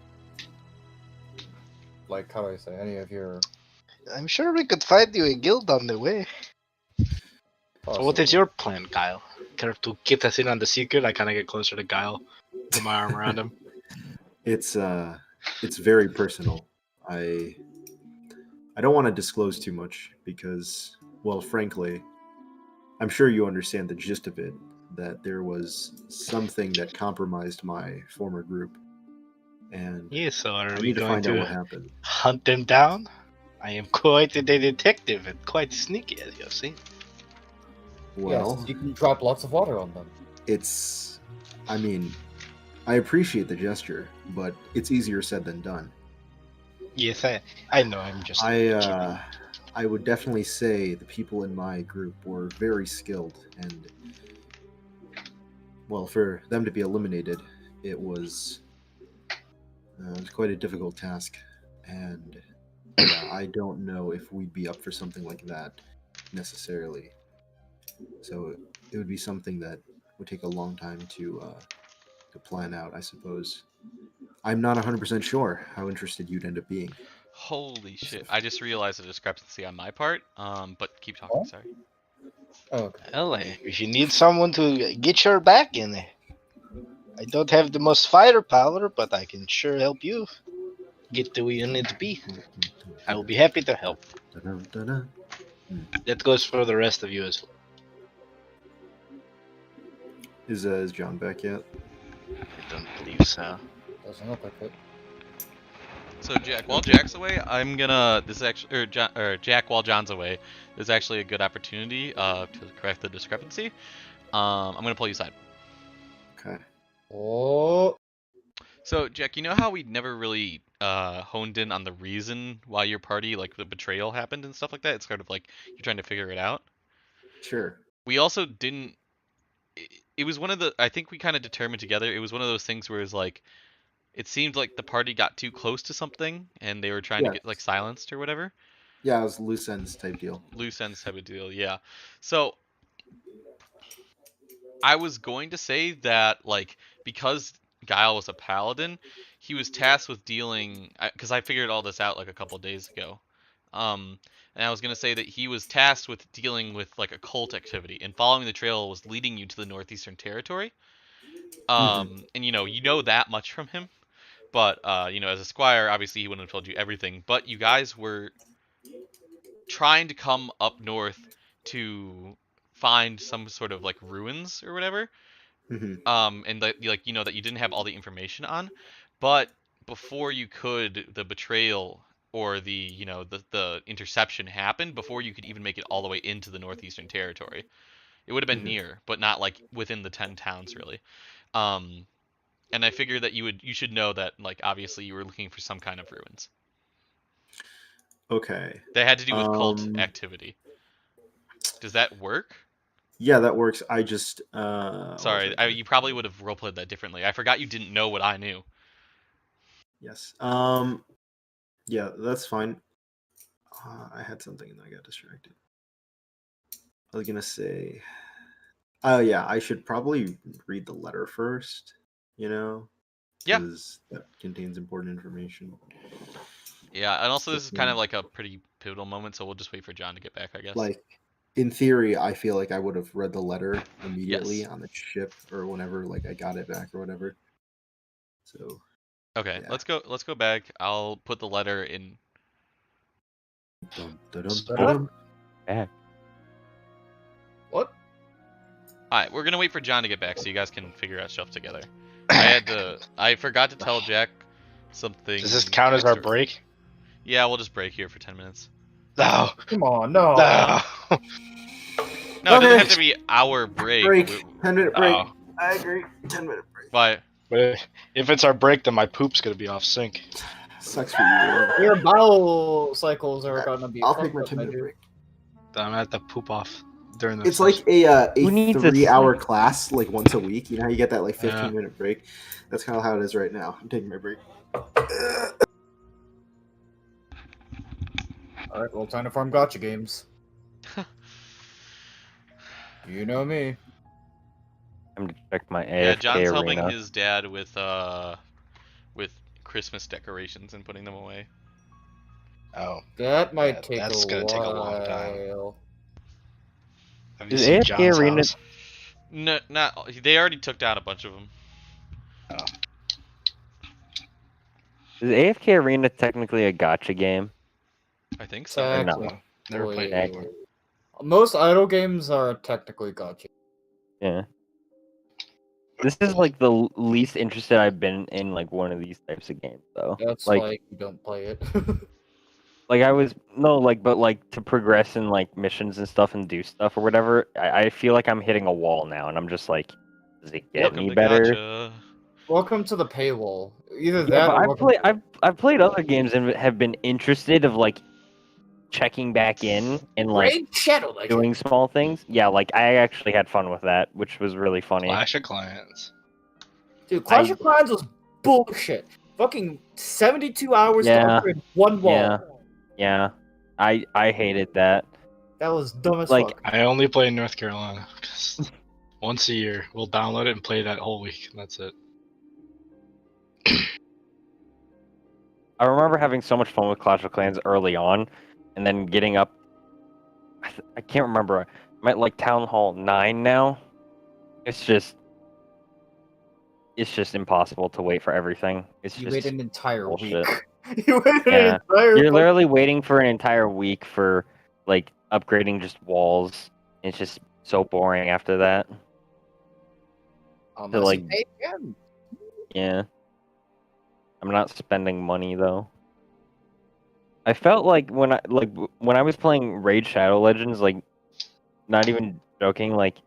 Speaker 2: like, how do I say, any of your...
Speaker 4: I'm sure we could find you a guild on the way. So what is
Speaker 2: possible-
Speaker 4: your plan, Kyle? Care to keep us in on the secret? I kind of get closer to Kyle, put my arm around him.
Speaker 5: It's very personal. I don't want to disclose too much because, well, frankly, I'm sure you understand the gist of it, that there was something that compromised my former group. And
Speaker 4: Yes, so are
Speaker 5: I
Speaker 4: we
Speaker 5: need to
Speaker 4: going
Speaker 5: find out
Speaker 4: to
Speaker 5: what happened.
Speaker 4: hunt them down? I am quite a detective and quite sneaky, as you have seen.
Speaker 5: Well,
Speaker 2: Yes, you can drop lots of water on them.
Speaker 5: I mean, I appreciate the gesture, but it's easier said than done.
Speaker 4: Yes, I know. I'm just.
Speaker 5: I would definitely say the people in my group were very skilled, and well, for them to be eliminated, it was quite a difficult task, and yeah, I don't know if we'd be up for something like that necessarily. So it would be something that would take a long time to plan out, I suppose. I'm not 100% sure how interested you'd end up being.
Speaker 1: Holy shit! I just realized a discrepancy on my part. But keep talking.
Speaker 2: Oh?
Speaker 1: Sorry.
Speaker 2: Oh, okay.
Speaker 4: Well, if you need someone to get your back in, I don't have the most firepower, but I can sure help you get to where you need to be. I will be happy to help. That goes for the rest of you as well.
Speaker 5: Is John back yet?
Speaker 4: I don't believe so.
Speaker 2: Doesn't look like it.
Speaker 1: So Jack, while Jack's away, I'm gonna. This is actually, or Jack, while John's away, this is actually a good opportunity to correct the discrepancy. I'm gonna pull you aside.
Speaker 5: Okay.
Speaker 2: Oh,
Speaker 1: So Jack, you know how we never really honed in on the reason why your party, like the betrayal, happened and stuff like that. It's kind of like you're trying to figure it out.
Speaker 5: Sure.
Speaker 1: We also didn't. It was one of the. I think we kind of determined together. It was one of those things where it's like. It seemed like the party got too close to something, and they were trying to
Speaker 5: Yeah.
Speaker 1: get like silenced or whatever.
Speaker 5: Yeah, it was loose ends type deal.
Speaker 1: Loose ends type of deal, yeah. So I was going to say that like because Guile was a paladin, he was tasked with dealing because I figured all this out like a couple of days ago. And I was gonna say that he was tasked with dealing with like occult activity, and following the trail was leading you to the Northeastern Territory. And you know that much from him. But as a squire, obviously he wouldn't have told you everything. But you guys were trying to come up north to find some sort of like ruins or whatever.
Speaker 5: hmm
Speaker 1: And that that you didn't have all the information on. But before you could, the betrayal or the interception happened before you could even make it all the way into the Northeastern Territory. It would have been
Speaker 5: hmm
Speaker 1: near, but not like within the 10 towns really. Um, and I figured that you should know that like obviously you were looking for some kind of ruins.
Speaker 5: Okay.
Speaker 1: That had to do with cult
Speaker 5: Um,
Speaker 1: activity. Does that work?
Speaker 5: Yeah, that works. I just what was
Speaker 1: Sorry,
Speaker 5: I
Speaker 1: you probably would have roleplayed that differently. I forgot you didn't know what I knew.
Speaker 5: Yes. Yeah, that's fine. I had something and I got distracted. I was gonna say, oh yeah, I should probably read the letter first.
Speaker 1: Yeah.
Speaker 5: Because that contains important information.
Speaker 1: Yeah, and also this is kind of like a pretty pivotal moment, so we'll just wait for John to get back, I guess.
Speaker 5: Like, in theory, I feel like I would have read the letter immediately
Speaker 1: Yes.
Speaker 5: on the ship or whenever, like I got it back or whatever. So
Speaker 1: Okay,
Speaker 5: yeah.
Speaker 1: let's go back. I'll put the letter in.
Speaker 5: Dum, da-dum,
Speaker 6: Oh,
Speaker 5: da-dum.
Speaker 6: back.
Speaker 2: what?
Speaker 1: Alright, we're gonna wait for John to get back so you guys can figure out stuff together. I forgot to tell Jack something.
Speaker 4: Does this count as our
Speaker 1: extra.
Speaker 4: break?
Speaker 1: Yeah, we'll just break here for 10 minutes.
Speaker 4: No.
Speaker 2: Come on, no.
Speaker 4: No.
Speaker 1: No, it doesn't
Speaker 5: Okay.
Speaker 1: have to be our break.
Speaker 5: Break.
Speaker 1: We-
Speaker 5: 10-minute break.
Speaker 4: Oh.
Speaker 5: I agree. 10-minute break.
Speaker 1: But
Speaker 4: But if it's our break, then my poop's gonna be off sync.
Speaker 5: Sucks for you.
Speaker 2: Your bowel cycles are gonna be.
Speaker 5: I'll
Speaker 2: fucked
Speaker 5: take my
Speaker 2: up,
Speaker 5: 10-minute
Speaker 2: dude.
Speaker 5: break.
Speaker 4: Then I'm gonna have to poop off during the.
Speaker 5: It's like
Speaker 4: session.
Speaker 5: a
Speaker 6: Who needs a
Speaker 5: 3-hour
Speaker 6: sleep?
Speaker 5: class, like once a week. You know how you get that like
Speaker 4: Yeah.
Speaker 5: 15-minute break? That's kind of how it is right now. I'm taking my break.
Speaker 2: All right, well, time to farm gotcha games. You know me.
Speaker 6: I'm to check my AFK
Speaker 1: yeah, John's helping
Speaker 6: arena.
Speaker 1: his dad with Christmas decorations and putting them away.
Speaker 4: Oh,
Speaker 2: That might
Speaker 4: Yeah,
Speaker 2: take
Speaker 4: that's
Speaker 2: a
Speaker 4: gonna
Speaker 2: while.
Speaker 4: take a long time. have you
Speaker 6: Is
Speaker 4: seen
Speaker 6: AFK
Speaker 4: John's
Speaker 6: Arena-
Speaker 4: house?
Speaker 1: No, not they already took down a bunch of them.
Speaker 6: Is AFK Arena technically a gotcha game?
Speaker 1: I think so.
Speaker 6: Or no?
Speaker 2: Technically.
Speaker 4: Never played
Speaker 6: Wait.
Speaker 4: it before.
Speaker 2: Most idle games are technically gotcha.
Speaker 6: Yeah. This is like the least interested I've been in like one of these types of games though.
Speaker 2: That's
Speaker 6: Like-
Speaker 2: like you don't play it.
Speaker 6: Like I was but like to progress in like missions and stuff and do stuff or whatever, I feel like I'm hitting a wall now and I'm just like, does it get
Speaker 1: Welcome
Speaker 6: any
Speaker 1: to
Speaker 6: better?
Speaker 1: Gotcha.
Speaker 2: Welcome to the paywall. Either
Speaker 6: Yeah,
Speaker 2: that
Speaker 6: but
Speaker 2: or
Speaker 6: I've played other games and have been interested of like checking back in and like
Speaker 2: Raid Shadow Legends.
Speaker 6: doing small things. Yeah, like I actually had fun with that, which was really funny.
Speaker 4: Clash of Clans.
Speaker 2: Dude, Clash of Clans was bullshit. Fucking 72 hours to
Speaker 6: Yeah.
Speaker 2: upgrade one wall.
Speaker 6: Yeah. Yeah. I hated that.
Speaker 2: That was dumb as
Speaker 6: Like-
Speaker 2: fuck.
Speaker 4: I only play in North Carolina because once a year we'll download it and play that whole week. And that's it.
Speaker 6: I remember having so much fun with Clash of Clans early on, and then getting up. I can't remember. I'm at like Town Hall 9 now. It's just impossible to wait for everything. It's
Speaker 2: You
Speaker 6: just
Speaker 2: wait an entire
Speaker 6: bullshit.
Speaker 2: week. You waited
Speaker 6: Yeah.
Speaker 2: an entire.
Speaker 6: You're literally waiting for an entire week for like upgrading just walls. It's just so boring after that.
Speaker 2: Unless
Speaker 6: like-
Speaker 2: you pay again.
Speaker 6: Yeah. I'm not spending money though. I felt like when I was playing Raid Shadow Legends, like not even joking, like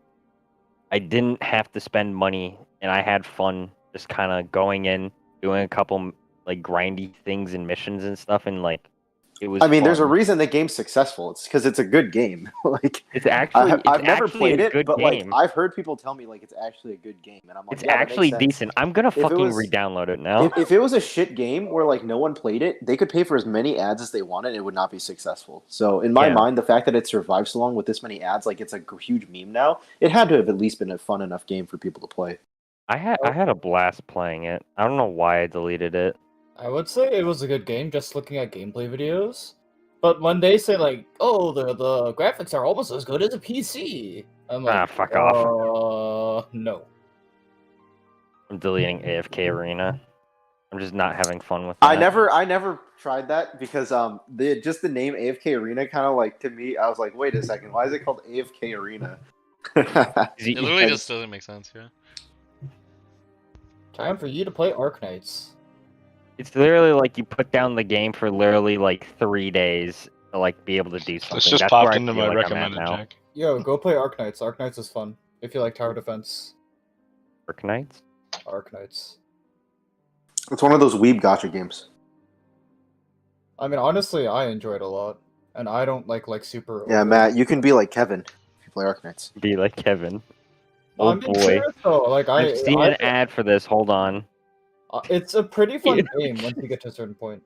Speaker 6: I didn't have to spend money and I had fun just kind of going in, doing a couple like grindy things and missions and stuff, and like it was
Speaker 5: I mean, there's a
Speaker 6: fun.
Speaker 5: reason the game's successful. It's because it's a good game. Like
Speaker 6: It's actually
Speaker 5: I've never
Speaker 6: actually
Speaker 5: played
Speaker 6: a
Speaker 5: it,
Speaker 6: good
Speaker 5: but like
Speaker 6: game.
Speaker 5: I've heard people tell me like it's actually a good game, and I'm like,
Speaker 6: It's
Speaker 5: yeah, that makes
Speaker 6: actually
Speaker 5: sense.
Speaker 6: decent. I'm gonna
Speaker 5: If it
Speaker 6: fucking
Speaker 5: was-
Speaker 6: re-download it now.
Speaker 5: If it was a shit game where like no one played it, they could pay for as many ads as they wanted, and it would not be successful. So in my
Speaker 6: Yeah.
Speaker 5: mind, the fact that it survived so long with this many ads, like it's a huge meme now. It had to have at least been a fun enough game for people to play.
Speaker 6: I had a blast playing it. I don't know why I deleted it.
Speaker 2: I would say it was a good game just looking at gameplay videos. But when they say like, oh, the graphics are almost as good as a PC, I'm like,
Speaker 6: Fuck off.
Speaker 2: No.
Speaker 6: I'm deleting AFK Arena. I'm just not having fun with
Speaker 5: I
Speaker 6: that.
Speaker 5: never tried that because the name AFK Arena kind of like to me, I was like, wait a second, why is it called AFK Arena?
Speaker 1: It literally
Speaker 5: I
Speaker 1: just doesn't make sense. Yeah.
Speaker 2: Time for you to play Arknights.
Speaker 6: It's literally like you put down the game for literally like 3 days to like be able to do something.
Speaker 4: This just
Speaker 6: That's where
Speaker 4: popped
Speaker 6: I
Speaker 4: into
Speaker 6: feel
Speaker 4: my
Speaker 6: like I'm at
Speaker 4: recommended,
Speaker 6: now.
Speaker 4: Jack.
Speaker 2: Yo, go play Arknights. Arknights is fun. If you like tower defense.
Speaker 6: Arknights?
Speaker 2: Arknights.
Speaker 5: It's one of those weeb gotcha games.
Speaker 2: I mean, honestly, I enjoy it a lot. And I don't like super...
Speaker 5: Yeah, Matt, you can be like Kevin if you play Arknights.
Speaker 6: Be like Kevin.
Speaker 2: No,
Speaker 6: Oh
Speaker 2: I'm being
Speaker 6: boy.
Speaker 2: serious, though. Like,
Speaker 6: I've seen an ad for this. Hold on.
Speaker 2: It's a pretty fun game once you get to a certain point.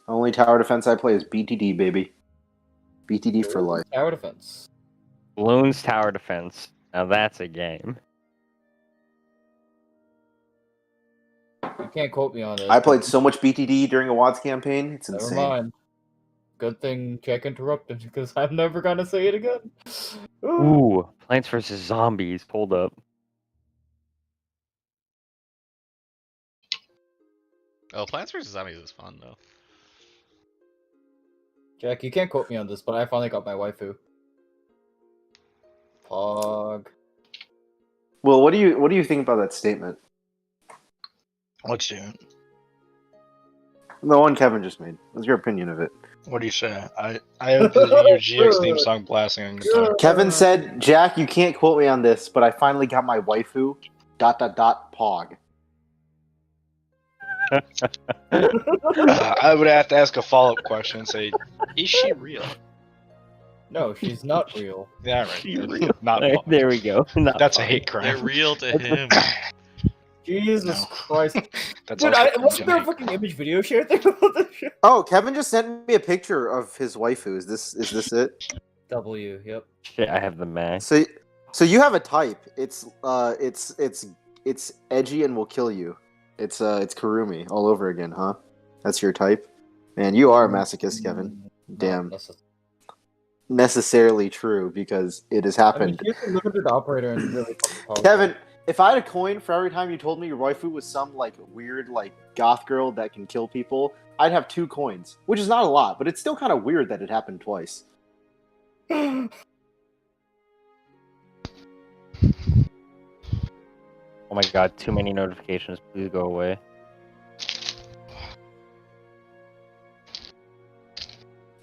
Speaker 5: Only tower defense I play is BTD, baby. BTD for life.
Speaker 2: Tower defense.
Speaker 6: Bloons Tower Defense. Now that's a game.
Speaker 2: You can't quote me on this.
Speaker 5: I played so much BTD during a WADS campaign. It's
Speaker 2: Never
Speaker 5: insane.
Speaker 2: mind. Good thing Jack interrupted because I'm never gonna say it again.
Speaker 6: Ooh, Plants vs. Zombies. Hold up.
Speaker 1: Oh, Plants vs Zombies is fun though.
Speaker 2: Jack, you can't quote me on this, but I finally got my waifu. Pog.
Speaker 5: Well, what do you think about that statement?
Speaker 4: What's your
Speaker 5: The one Kevin just made. What's your opinion of it?
Speaker 4: What do you say? I have your GX theme song blasting on guitar.
Speaker 5: Kevin said, "Jack, you can't quote me on this, but I finally got my waifu. ... Pog."
Speaker 4: I would have to ask a follow-up question and say, is she real?
Speaker 2: No, she's not real.
Speaker 4: Yeah, right.
Speaker 6: She real.
Speaker 4: Not
Speaker 6: There we go. Not
Speaker 4: That's a
Speaker 6: fun.
Speaker 4: hate
Speaker 1: They're
Speaker 4: crime.
Speaker 1: real to him.
Speaker 2: Jesus
Speaker 4: No.
Speaker 2: Christ.
Speaker 4: That's
Speaker 2: Dude,
Speaker 4: also
Speaker 2: wasn't there a
Speaker 4: hate
Speaker 2: fucking image video share thing about this shit?
Speaker 5: Oh, Kevin just sent me a picture of his waifu. Is this it?
Speaker 2: W, yep.
Speaker 6: Shit, I have the max.
Speaker 5: So you have a type. It's edgy and will kill you. It's Karumi all over again, huh? That's your type. Man, you are a masochist, Kevin. Damn.
Speaker 2: Not
Speaker 5: Necessarily true because it has
Speaker 2: I mean,
Speaker 5: happened.
Speaker 2: you can look at the operator and really fucking powerful.
Speaker 5: Kevin, if I had a coin for every time you told me your waifu was some like weird like goth girl that can kill people, I'd have 2 coins, which is not a lot, but it's still kind of weird that it happened twice.
Speaker 6: Oh my god, too many notifications. Please go away.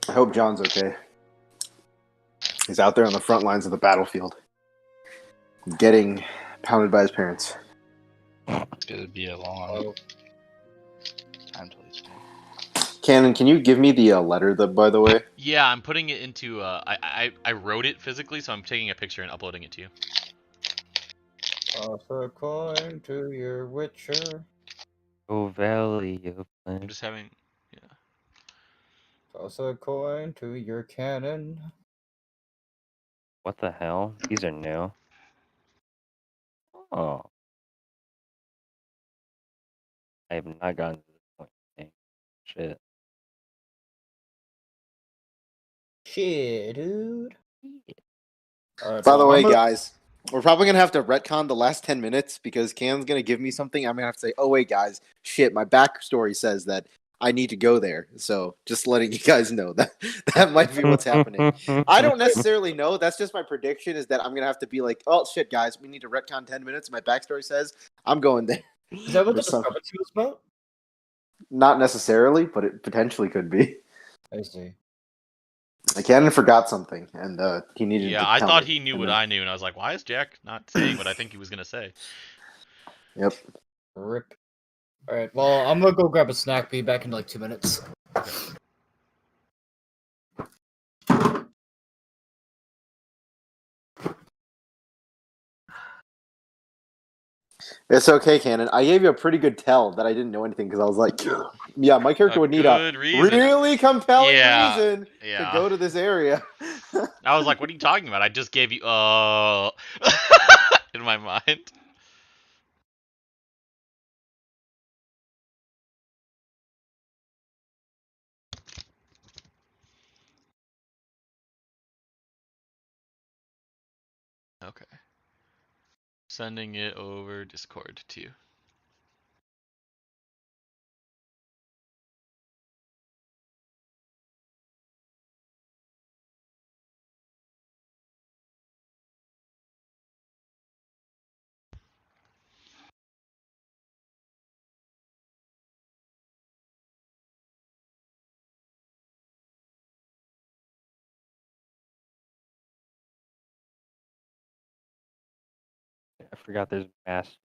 Speaker 5: I hope John's okay. He's out there on the front lines of the battlefield, getting pounded by his parents.
Speaker 4: It's gonna be a long
Speaker 2: Oh,
Speaker 4: time till he's
Speaker 5: Cannon, can you give me the letter, by the way?
Speaker 1: Yeah, I'm putting it into. I wrote it physically, so I'm taking a picture and uploading it to you.
Speaker 2: toss a coin to your witcher.
Speaker 6: Oh, Valley of
Speaker 1: I'm
Speaker 6: Flame.
Speaker 1: just having. Yeah.
Speaker 2: Toss a coin to your cannon.
Speaker 6: What the hell? These are new. Oh. I have not gotten to this point. Dang. Shit.
Speaker 2: Shit, dude. Alright,
Speaker 7: By the
Speaker 2: well,
Speaker 7: way,
Speaker 2: I'm gonna...
Speaker 7: guys, we're probably gonna have to retcon the last 10 minutes because Cam's gonna give me something. I'm gonna have to say, "Oh wait, guys, shit, my backstory says that I need to go there." So just letting you guys know that that might be what's happening. I don't necessarily know. That's just my prediction. Is that I'm gonna have to be like, "Oh shit, guys, we need to retcon 10 minutes." My backstory says I'm going there.
Speaker 2: Is that what
Speaker 7: Or
Speaker 2: the
Speaker 7: some-
Speaker 2: discrepancy was about?
Speaker 7: Not necessarily, but it potentially could be.
Speaker 2: I see.
Speaker 7: Cannon forgot something, and he needed
Speaker 1: Yeah,
Speaker 7: to
Speaker 1: I
Speaker 7: tell
Speaker 1: thought
Speaker 7: me.
Speaker 1: he knew
Speaker 7: And
Speaker 1: what
Speaker 7: then-
Speaker 1: I knew, and I was like, why is Jack not saying what I think he was gonna say?
Speaker 7: Yep.
Speaker 2: Rip. Alright, well, I'm gonna go grab a snack. Be back in like 2 minutes.
Speaker 7: It's okay, Cannon. I gave you a pretty good tell that I didn't know anything because I was like, yeah, my character
Speaker 1: A
Speaker 7: would need
Speaker 1: good
Speaker 7: a
Speaker 1: reason.
Speaker 7: really compelling
Speaker 1: Yeah,
Speaker 7: reason
Speaker 1: yeah.
Speaker 7: to go to this area.
Speaker 1: I was like, what are you talking about? I just gave you in my mind. Okay. Sending it over Discord to you.
Speaker 6: I forgot there's mass.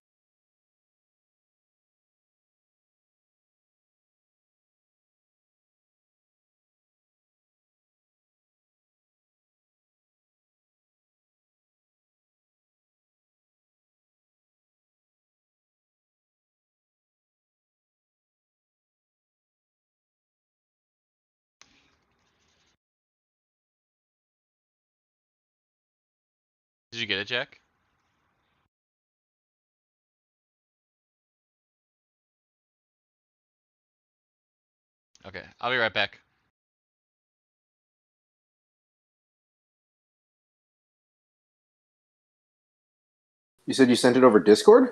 Speaker 1: Did you get it, Jack? Okay, I'll be right back.
Speaker 7: You said you sent it over Discord?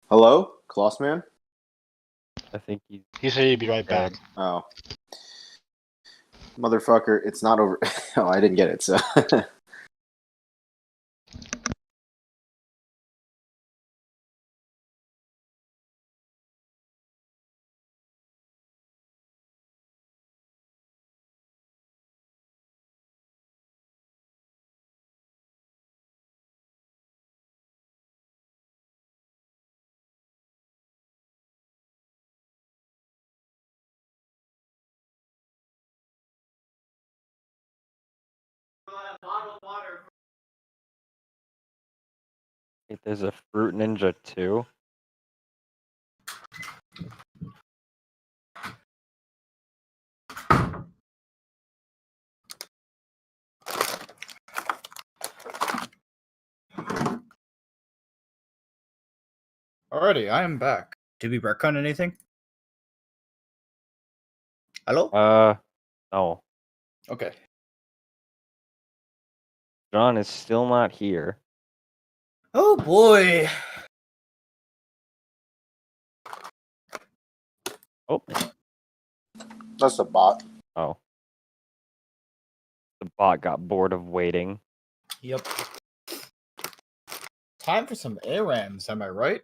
Speaker 7: Hello? Klossman?
Speaker 6: I think he's
Speaker 4: He said he'd be right back.
Speaker 6: dead.
Speaker 7: Oh. Motherfucker, it's not over. Oh, I didn't get it, so.
Speaker 6: Wait, there's a Fruit Ninja too.
Speaker 2: Alrighty, I am back. Did we retcon anything? Hello?
Speaker 6: No.
Speaker 2: Okay.
Speaker 6: John is still not here.
Speaker 2: Oh boy.
Speaker 6: Oh,
Speaker 7: That's a bot.
Speaker 6: oh. The bot got bored of waiting.
Speaker 2: Yep. Time for some ARAMs, am I right?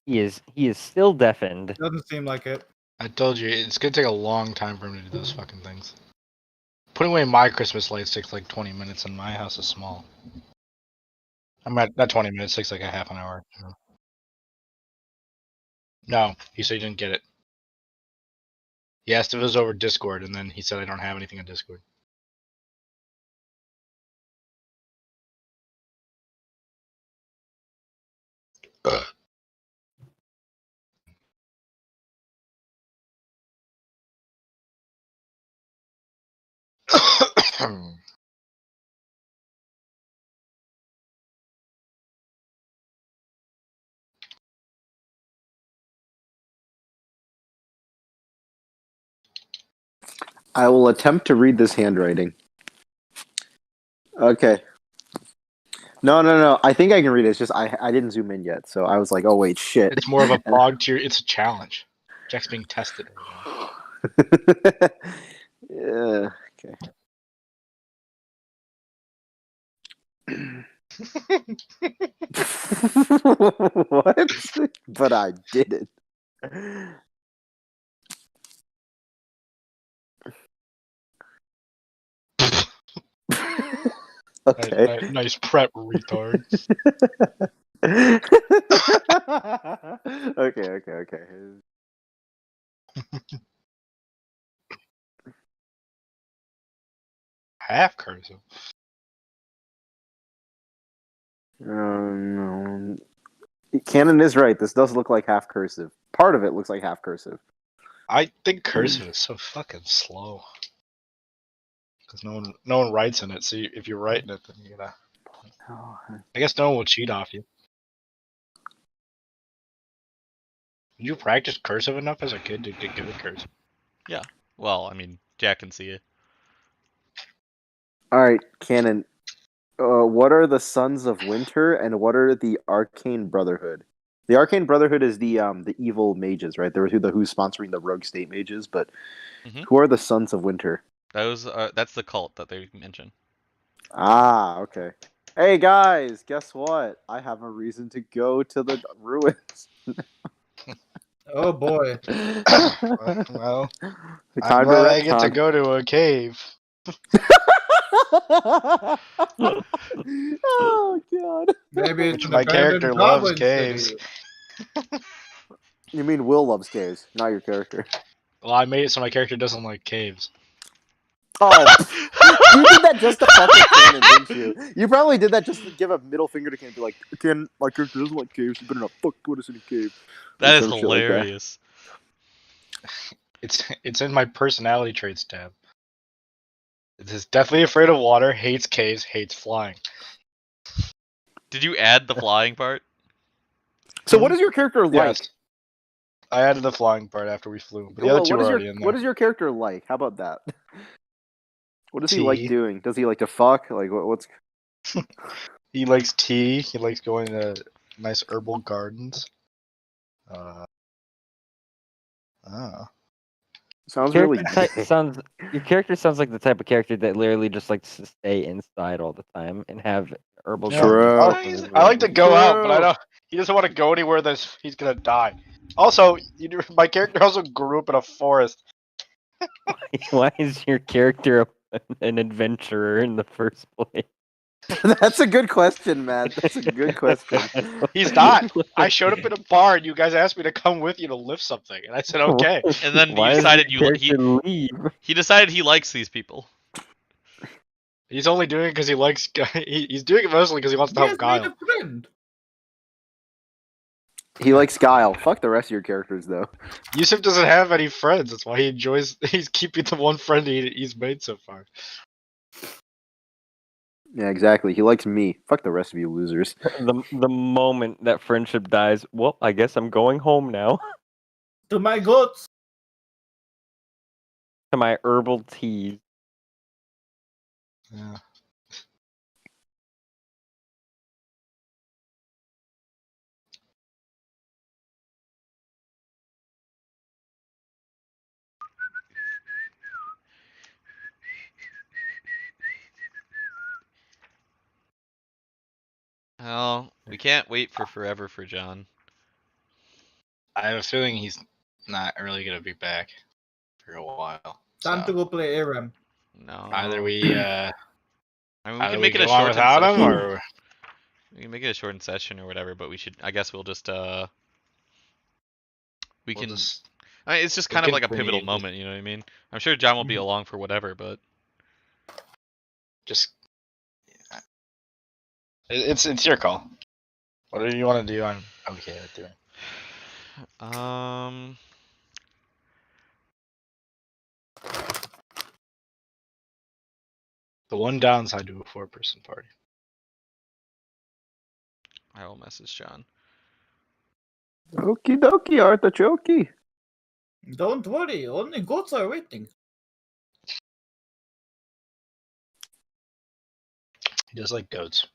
Speaker 6: He is still deafened.
Speaker 2: Doesn't seem like it.
Speaker 4: I told you, it's gonna take a long time for him to do those fucking things. Putting away my Christmas lights takes like 20 minutes, and my house is small. I'm at not 20 minutes, takes like a half an hour. No, he said he didn't get it. He asked if it was over Discord, and then he said I don't have anything on Discord.
Speaker 7: I will attempt to read this handwriting. Okay. No. I think I can read it. It's just I didn't zoom in yet, so I was like, oh wait, shit.
Speaker 4: It's more of a prog tier. It's a challenge. Jack's being tested right now.
Speaker 7: Yeah. Okay. What? But I did it. Okay.
Speaker 4: Nice prep, retard.
Speaker 7: Okay.
Speaker 4: Half cursive.
Speaker 7: No. Canon is right. This does look like half cursive. Part of it looks like half cursive.
Speaker 4: I think cursive is so fucking slow. Because no one writes in it, so if you're writing it, then you gotta. I guess no one will cheat off you. Did you practice cursive enough as a kid to get good at cursive?
Speaker 1: Yeah. Well, I mean, Jack can see it.
Speaker 7: All right, Canon. What are the Sons of Winter, and what are the Arcane Brotherhood? The Arcane Brotherhood is the evil mages, right? They're who's sponsoring the Rogue State mages, but who are the Sons of Winter?
Speaker 1: That's the cult that they mentioned.
Speaker 7: Ah, okay. Hey guys, guess what? I have a reason to go to the ruins.
Speaker 2: Oh boy.
Speaker 4: Well, I'm
Speaker 7: Time to
Speaker 4: glad I get to
Speaker 7: retcon.
Speaker 4: go to a cave.
Speaker 7: Oh god.
Speaker 2: Maybe it's
Speaker 4: Which
Speaker 2: an
Speaker 4: my
Speaker 2: abandoned
Speaker 4: character loves
Speaker 2: goblin
Speaker 4: caves.
Speaker 2: city.
Speaker 7: You mean Will loves caves, not your character.
Speaker 4: Well, I made it so my character doesn't like caves.
Speaker 7: Oh, you did that just to fuck with Canon, didn't you? You probably did that just to give a middle finger to Canon, be like, "Canon, my character doesn't like caves. You better not fuck with us in a cave." Or
Speaker 1: That is
Speaker 7: some shit like that.
Speaker 1: hilarious.
Speaker 4: It's in my personality traits tab. It is definitely afraid of water, hates caves, hates flying.
Speaker 1: Did you add the flying part?
Speaker 7: So, what is your character like?
Speaker 4: Yes. I added the flying part after we flew, but the other two
Speaker 7: What
Speaker 4: are
Speaker 7: is
Speaker 4: already in there.
Speaker 7: what is your character like? How about that? What does he like
Speaker 4: Tea.
Speaker 7: doing? Does he like to fuck? Like what's?
Speaker 4: He likes tea. He likes going to nice herbal gardens.
Speaker 7: Sounds really.
Speaker 6: Your character sounds like the type of character that literally just likes to stay inside all the time and have herbal
Speaker 4: Yeah.
Speaker 6: gardens.
Speaker 4: I like to go out, but I
Speaker 7: True.
Speaker 4: don't. He doesn't want to go anywhere that he's gonna die. Also, my character also grew up in a forest.
Speaker 6: Why is your character an adventurer in the first place?
Speaker 7: That's a good question, Matt. That's a good question.
Speaker 4: He's not. I showed up in a bar, and you guys asked me to come with you to lift something, and I said okay.
Speaker 1: And then
Speaker 6: Why
Speaker 1: you
Speaker 6: does
Speaker 1: decided
Speaker 6: your character leave?
Speaker 1: he decided he likes these people.
Speaker 4: He's only doing it because he likes. He's doing it mostly because he wants to
Speaker 2: He
Speaker 4: help
Speaker 2: has made
Speaker 4: Guile.
Speaker 2: a friend.
Speaker 7: He likes Guile. Fuck the rest of your characters, though.
Speaker 4: Yusuf doesn't have any friends. That's why he enjoys. He's keeping the one friend he's made so far.
Speaker 7: Yeah, exactly. He likes me. Fuck the rest of you losers.
Speaker 6: The moment that friendship dies, well, I guess I'm going home now
Speaker 2: To my goats.
Speaker 6: to my herbal teas.
Speaker 4: Yeah.
Speaker 1: Oh, we can't wait for forever for John.
Speaker 4: I have a feeling he's not really gonna be back for a while.
Speaker 2: Time
Speaker 4: So
Speaker 2: to go play ARAM.
Speaker 1: No.
Speaker 4: either we
Speaker 1: I mean, we
Speaker 4: either
Speaker 1: can
Speaker 4: we
Speaker 1: make it a
Speaker 4: go on
Speaker 1: shortened
Speaker 4: without him,
Speaker 1: session.
Speaker 4: or
Speaker 1: We can make it a shortened session or whatever, but we should. I guess we'll just we
Speaker 4: we'll
Speaker 1: can.
Speaker 4: just
Speaker 1: I mean, it's just
Speaker 4: we
Speaker 1: kind of
Speaker 4: can
Speaker 1: like a pivotal
Speaker 4: pre-
Speaker 1: moment. You know what I mean? I'm sure John will be
Speaker 2: Mhm.
Speaker 1: along for whatever, but
Speaker 4: just. It's your call. Whatever you want to do, I'm okay with doing.
Speaker 1: um.
Speaker 4: The one downside to a 4-person party.
Speaker 1: I will message John.
Speaker 7: Okie dokie, artichoke.
Speaker 2: Don't worry, only goats are waiting.
Speaker 4: He does like goats.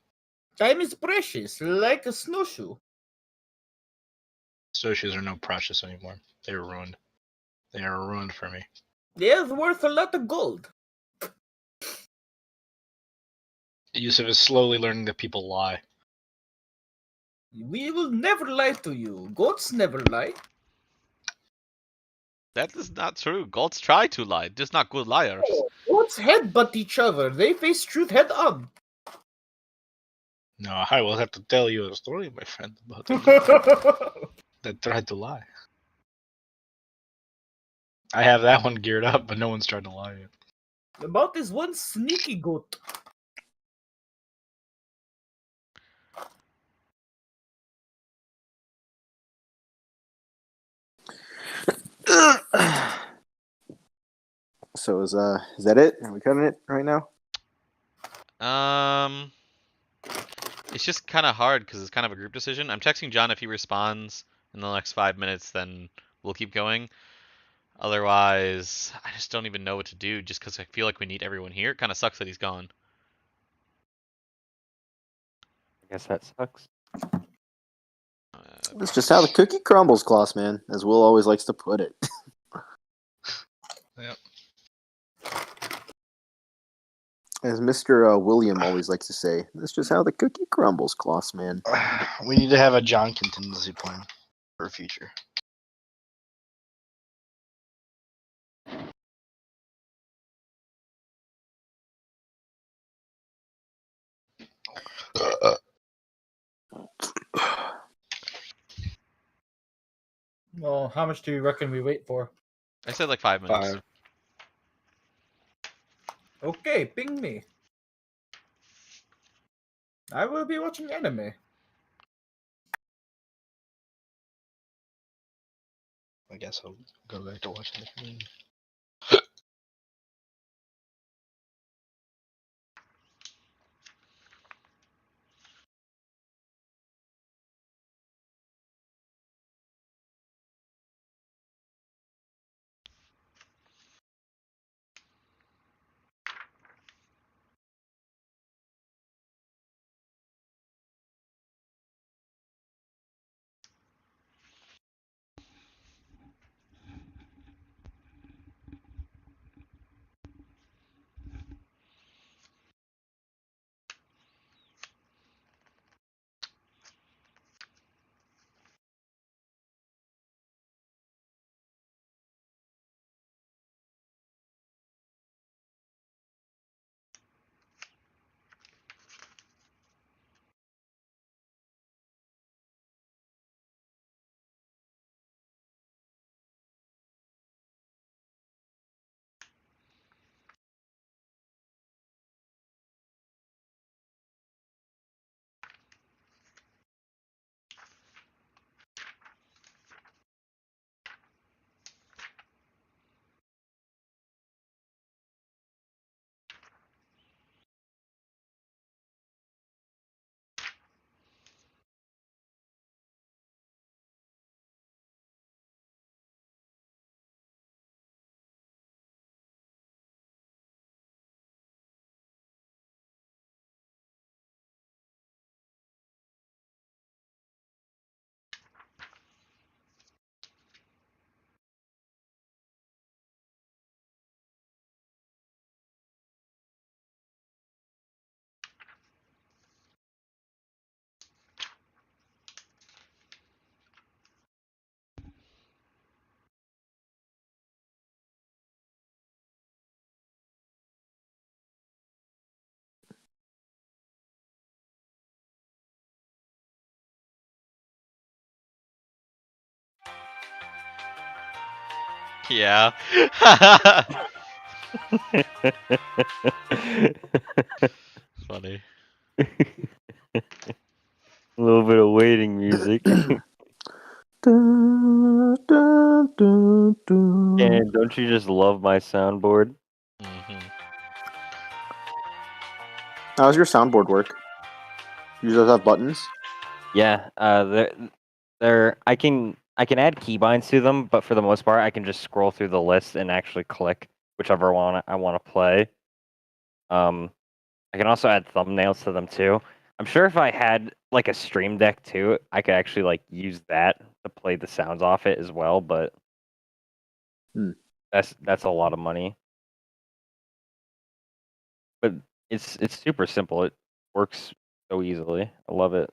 Speaker 2: Time is precious, like a snowshoe.
Speaker 4: Snowshoes are no precious anymore. They were ruined. They are ruined for me.
Speaker 2: They're worth a lot of gold.
Speaker 4: Yusuf is slowly learning that people lie.
Speaker 2: We will never lie to you. Goats never lie.
Speaker 1: That is not true. Gods try to lie, just not good liars.
Speaker 2: Goats headbutt each other. They face truth head on.
Speaker 4: No, I will have to tell you a story, my friend, about a goat that tried to lie. I have that one geared up, but no one's tried to lie yet.
Speaker 2: About this one sneaky goat.
Speaker 7: So is that it? Are we cutting it right now?
Speaker 1: It's just kind of hard because it's kind of a group decision. I'm texting John. If he responds in the next 5 minutes, then we'll keep going. Otherwise, I just don't even know what to do just because I feel like we need everyone here. It kind of sucks that he's gone.
Speaker 6: I guess that sucks.
Speaker 7: It's just how the cookie crumbles, Kloss man, as Will always likes to put it.
Speaker 4: Yep.
Speaker 7: As Mr. William always likes to say, that's just how the cookie crumbles, Kloss man.
Speaker 4: We need to have a John contingency plan for future.
Speaker 2: Oh, how much do you reckon we wait for?
Speaker 1: I said like 5 minutes.
Speaker 4: 5.
Speaker 2: Okay, ping me. I will be watching anime.
Speaker 4: I guess I'll go back to watching the game.
Speaker 1: Yeah. Funny.
Speaker 6: A little bit of waiting music. And don't you just love my soundboard?
Speaker 1: Hmm.
Speaker 7: How's your soundboard work? You just have buttons?
Speaker 6: Yeah, they're I can add keybinds to them, but for the most part, I can just scroll through the list and actually click whichever one I want to play. I can also add thumbnails to them too. I'm sure if I had like a Stream Deck too, I could actually like use that to play the sounds off it as well, but
Speaker 7: Hmm.
Speaker 6: that's a lot of money. But it's super simple. It works so easily. I love it.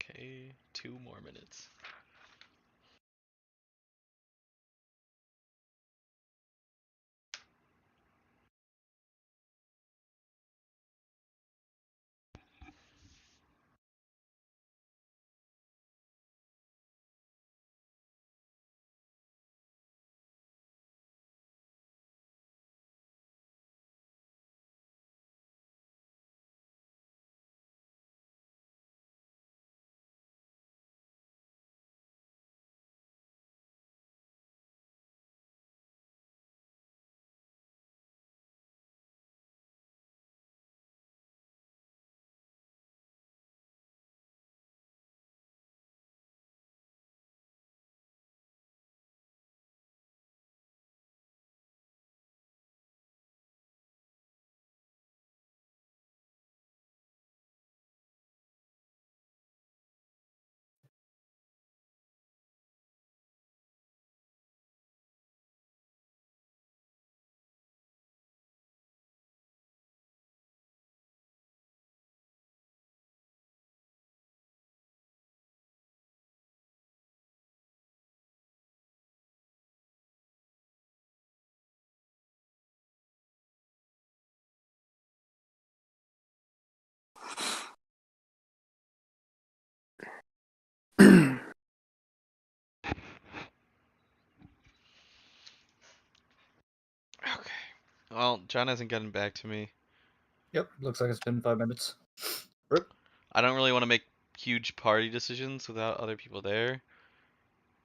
Speaker 1: Okay, 2 more minutes. Okay. Well, John hasn't gotten back to me.
Speaker 2: Yep, looks like it's been 5 minutes. Rip.
Speaker 1: I don't really want to make huge party decisions without other people there.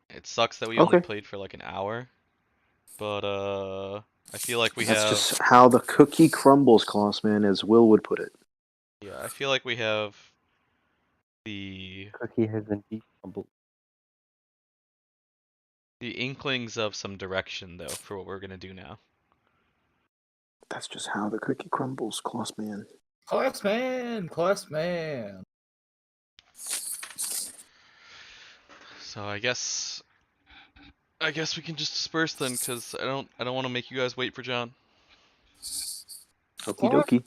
Speaker 1: It sucks that we only
Speaker 7: Okay.
Speaker 1: played for like an hour, but I feel like we
Speaker 7: That's
Speaker 1: have.
Speaker 7: just how the cookie crumbles, Klossman, as Will would put it.
Speaker 1: Yeah, I feel like we have the
Speaker 6: Cookie has indeed crumbled.
Speaker 1: inklings of some direction though for what we're gonna do now.
Speaker 7: That's just how the cookie crumbles, Klossman.
Speaker 2: Class man.
Speaker 1: So I guess we can just disperse then, cause I don't want to make you guys wait for John.
Speaker 7: Okie dokie.